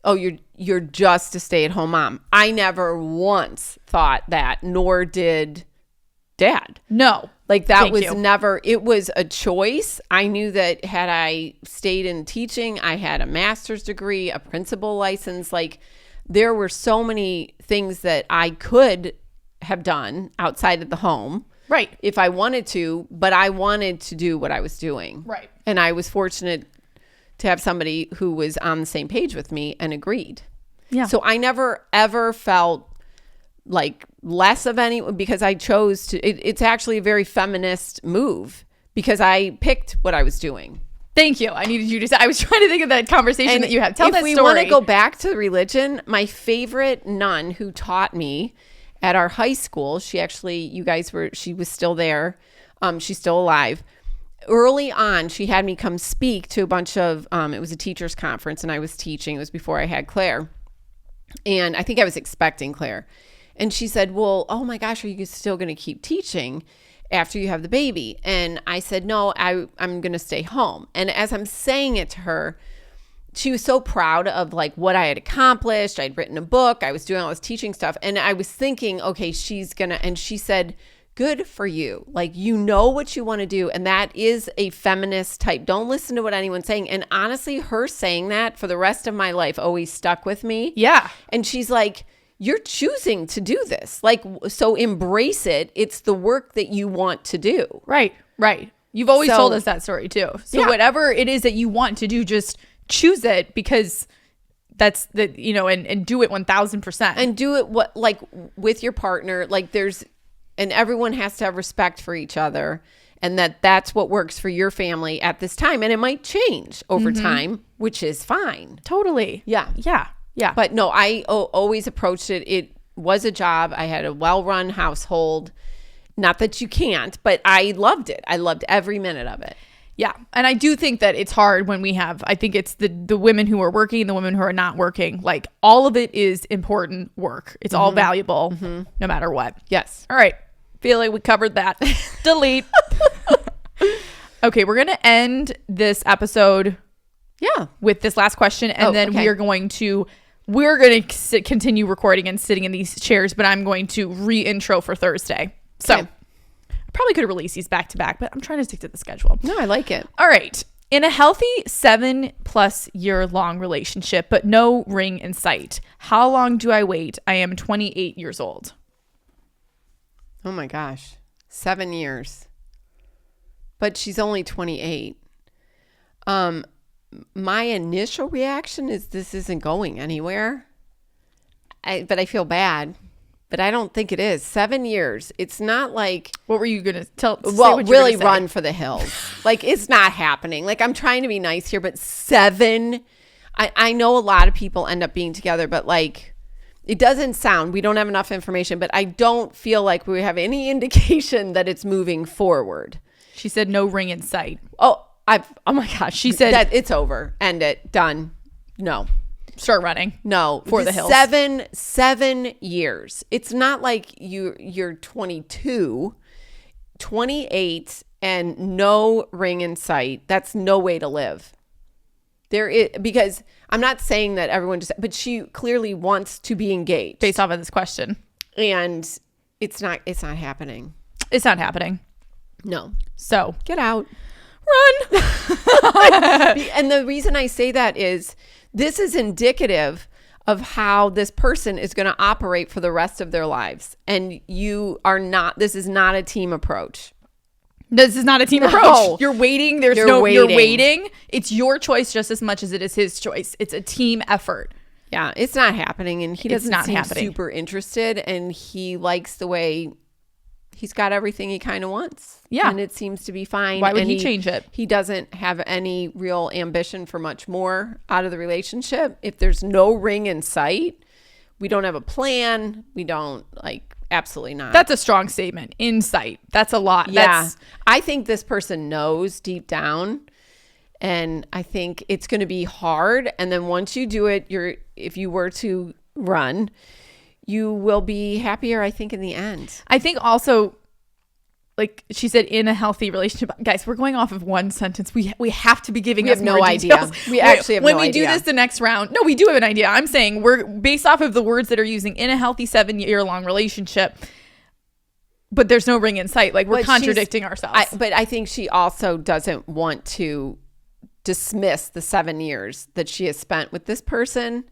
oh, you're just a stay-at-home mom. I never once thought that, nor did Dad. No. Like that was never, it was a choice. I knew that had I stayed in teaching, I had a master's degree, a principal license. Like there were so many things that I could have done outside of the home Right. if I wanted to, but I wanted to do what I was doing. Right. And I was fortunate to have somebody who was on the same page with me and agreed. Yeah. So I never ever felt like less of anyone because I chose to. It's actually a very feminist move because I picked what I was doing. Thank you. I needed you to say. I was trying to think of that conversation that you had. Tell that story. If we want to go back to religion, my favorite nun who taught me at our high school, she was still there. She's still alive. Early on, she had me come speak to a bunch of, it was a teacher's conference and I was teaching. It was before I had Claire. And I think I was expecting Claire. And she said, well, oh my gosh, are you still going to keep teaching after you have the baby? And I said, no, I'm going to stay home. And as I'm saying it to her, she was so proud of like what I had accomplished. I'd written a book. I was doing all this teaching stuff. And I was thinking, okay, and she said, good for you. Like, you know what you want to do. And that is a feminist type. Don't listen to what anyone's saying. And honestly, her saying that for the rest of my life always stuck with me. Yeah. And she's like, you're choosing to do this. Like, so embrace it. It's the work that you want to do. Right. Right. You've always told us that story too. So whatever it is that you want to do, just choose it because that's the, and do it 1000%. And do it with your partner. Like and everyone has to have respect for each other and that's what works for your family at this time. And it might change over time, which is fine. Totally. Yeah. Yeah. Yeah. But no, I always approached it. It was a job. I had a well-run household. Not that you can't, but I loved it. I loved every minute of it. Yeah. And I do think that it's hard when I think it's the women who are working, the women who are not working. Like, all of it is important work. It's all valuable no matter what. Yes. All right. Feel like we covered that. Delete. Okay. We're going to end this episode with this last question. And then we're going to continue recording and sitting in these chairs, but I'm going to re-intro for Thursday. So I probably could have released these back to back, but I'm trying to stick to the schedule. No, I like it. All right. In a healthy 7+ year long relationship, but no ring in sight, how long do I wait? I am 28 years old. Oh my gosh. 7 years. But she's only 28. My initial reaction is this isn't going anywhere. But I feel bad. But I don't think it is. 7 years. It's not like... What were you going to tell? Well, really run for the hills. Like, it's not happening. Like, I'm trying to be nice here, but 7... I know a lot of people end up being together, but like... It doesn't sound... We don't have enough information, but I don't feel like we have any indication that it's moving forward. She said no ring in sight. Oh my gosh. She said... that it's over. End it. Done. No. Start running. No. For the hills. 7 years. It's not like you're 22, 28, and no ring in sight. That's no way to live. Because I'm not saying that everyone just... But she clearly wants to be engaged. Based off of this question. And it's not happening. It's not happening. No. So get out. Run. And the reason I say that is this is indicative of how this person is going to operate for the rest of their lives. And this is not a team approach. This is not a team approach. You're waiting. You're waiting. It's your choice just as much as it is his choice. It's a team effort. Yeah, it's not happening. And he doesn't seem super interested. And he likes the way he's got everything he kind of wants. Yeah. And it seems to be fine. Why would he change it? He doesn't have any real ambition for much more out of the relationship. If there's no ring in sight, we don't have a plan. We don't absolutely not. That's a strong statement. Insight. That's a lot. Yeah. I think this person knows deep down. And I think it's going to be hard. And then once you do it, if you were to run, you will be happier, I think, in the end. I think also, like she said, in a healthy relationship, guys, we're going off of one sentence. We have to be giving us more details. We actually have no idea. When we do this the next round, no, we do have an idea. I'm saying we're based off of the words that are using in a healthy 7 year long relationship, but there's no ring in sight. Like, we're contradicting ourselves. But I think she also doesn't want to dismiss the 7 years that she has spent with this person.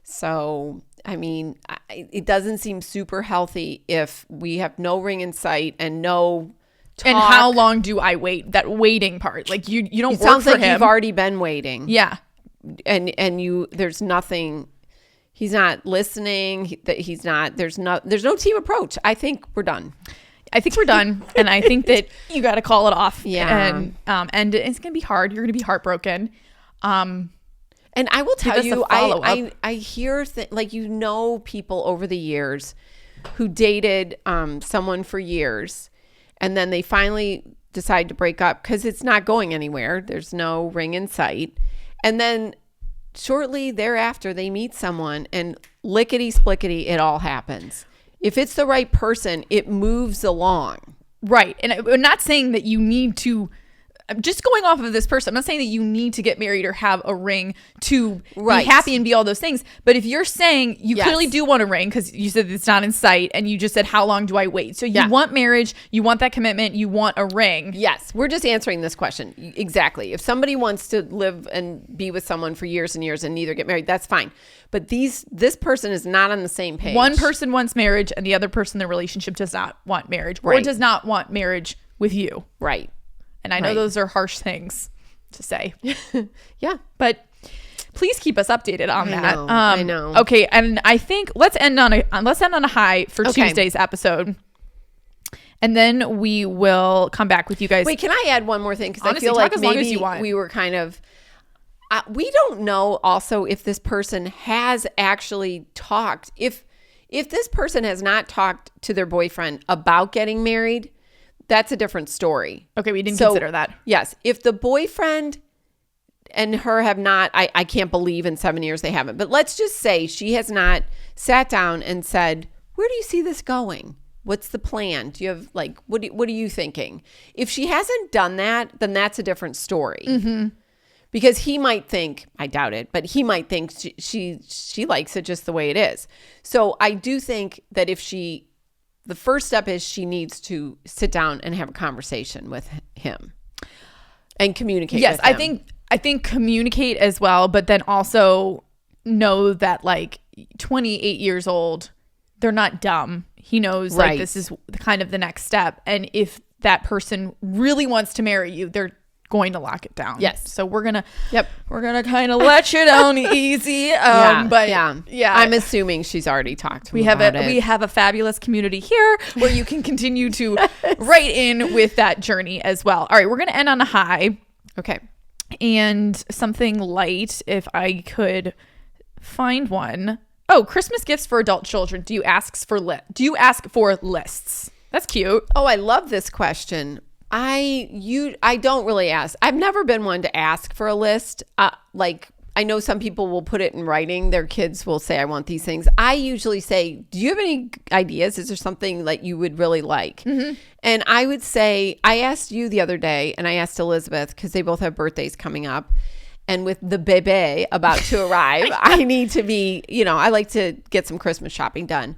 So I mean, it doesn't seem super healthy if we have no ring in sight and no talk. And how long do I wait? That waiting part. Like you don't It work sounds for like him. you've already been waiting. Yeah. And you, there's nothing, he's not listening. There's no team approach. I think we're done. I think we're done. And I think that you got to call it off. Yeah. And it's going to be hard. You're going to be heartbroken. And I will tell us a you, follow-up. I hear like, people over the years who dated someone for years, and then they finally decide to break up because it's not going anywhere. There's no ring in sight. And then shortly thereafter, they meet someone, and lickety-splickety, it all happens. If it's the right person, it moves along. Right. And I'm not saying that you need to, just going off of this person, I'm not saying that you need to get married or have a ring to Right. be happy and be all those things. But if you're saying you Yes. clearly do want a ring because you said it's not in sight, and you just said, how long do I wait? So you Yeah. want marriage, you want that commitment, you want a ring. Yes, we're just answering this question. Exactly. If somebody wants to live and be with someone for years and years and neither get married, that's fine. But this person is not on the same page. One person wants marriage and the other person in the relationship does not want marriage or Right. does not want marriage with you. Right. And I know Right. those are harsh things to say. Yeah. But please keep us updated on that. I know. Okay, and I think let's end on a high for Okay. Tuesday's episode. And then we will come back with you guys. Wait, can I add one more thing? Because I Honestly, feel talk like as long as maybe you want. we were kind of, we don't know also if this person has actually talked. If this person has not talked to their boyfriend about getting married, that's a different story. Okay, we didn't consider that. Yes. If the boyfriend and her have not, I can't believe in 7 years they haven't, but let's just say she has not sat down and said, where do you see this going? What's the plan? Do you have like, what are you thinking? If she hasn't done that, then that's a different story. Mm-hmm. Because he might think, I doubt it, but he might think she likes it just the way it is. So I do think that the first step is she needs to sit down and have a conversation with him and communicate. Yes, with him. I think communicate as well, but then also know that like 28 years old, they're not dumb. He knows like Right. this is kind of the next step. And if that person really wants to marry you, they're going to lock it down. Yes. So we're gonna Yep. kind of let you down easy. But yeah, I'm assuming she's already talked to him we have about it. we have a fabulous community here where you can continue to write in with that journey as well. All right, we're gonna end on a high. Okay. And something light, if I could find one. Oh, Christmas gifts for adult children. Do you ask for lists? That's cute. Oh, I love this question. I don't really ask. I've never been one to ask for a list. Like I know some people will put it in writing. Their kids will say, I want these things. I usually say, do you have any ideas? Is there something that you would really like? Mm-hmm. And I would say, I asked you the other day and I asked Elizabeth because they both have birthdays coming up. And with the bebe about to arrive, I need to be, I like to get some Christmas shopping done.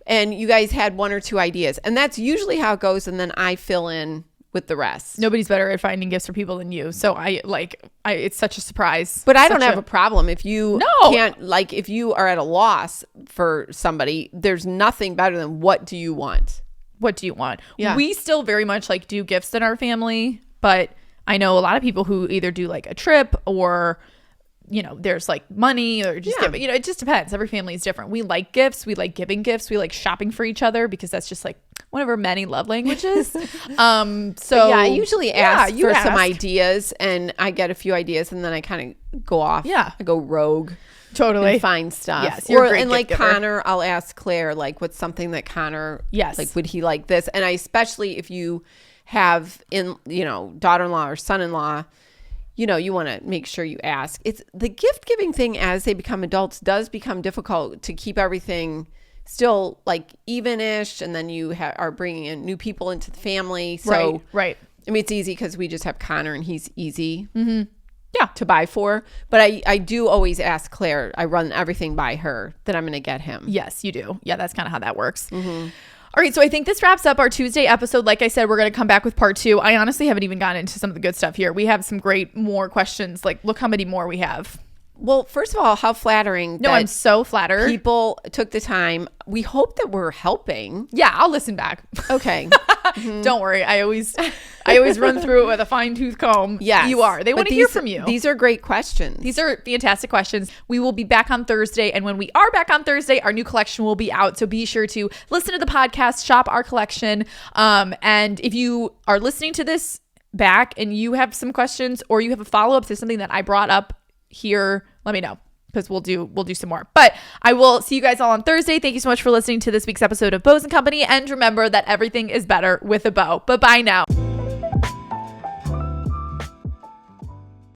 And you guys had one or two ideas. And that's usually how it goes. And then I fill in with the rest. Nobody's better at finding gifts for people than you. So it's such a surprise. But I don't have a problem if you No. can't, like if you are at a loss for somebody, there's nothing better than what do you want? What do you want? Yeah. We still very much like do gifts in our family, but I know a lot of people who either do like a trip or, there's like money or just give, it just depends. Every family is different. We like gifts. We like giving gifts. We like shopping for each other because that's just like one of our many love languages. So yeah, I usually ask for some ask. ideas and I get a few ideas and then I kind of go off. Yeah. I go rogue. Totally. And find stuff. Yes, you're a great and like gift giver. Connor, I'll ask Claire, like what's something that Connor, Yes. like would he like this? And I, especially if you have daughter-in-law or son-in-law, you want to make sure you ask. It's the gift giving thing as they become adults does become difficult to keep everything still like even-ish. And then you are bringing in new people into the family. So right. I mean, it's easy because we just have Connor and he's easy Yeah. to buy for. But I do always ask Claire, I run everything by her that I'm going to get him. Yes, you do. Yeah, that's kind of how that works. Mm-hmm. All right, so I think this wraps up our Tuesday episode. Like I said, we're going to come back with part 2. I honestly haven't even gotten into some of the good stuff here. We have some more questions. Like, look how many more we have. Well, first of all, how flattering. No, that I'm so flattered. people took the time. We hope that we're helping. Yeah, I'll listen back. Okay. Don't worry. I always run through it with a fine tooth comb. Yes. You are. They want to hear from you. These are great questions. These are fantastic questions. We will be back on Thursday. And when we are back on Thursday, our new collection will be out. So be sure to listen to the podcast, shop our collection. And if you are listening to this back and you have some questions or you have a follow-up to something that I brought up here, let me know, because we'll do some more. But I will see you guys all on Thursday. Thank you so much for listening to this week's episode of Bows and Company. And remember that everything is better with a bow. Bye-bye now.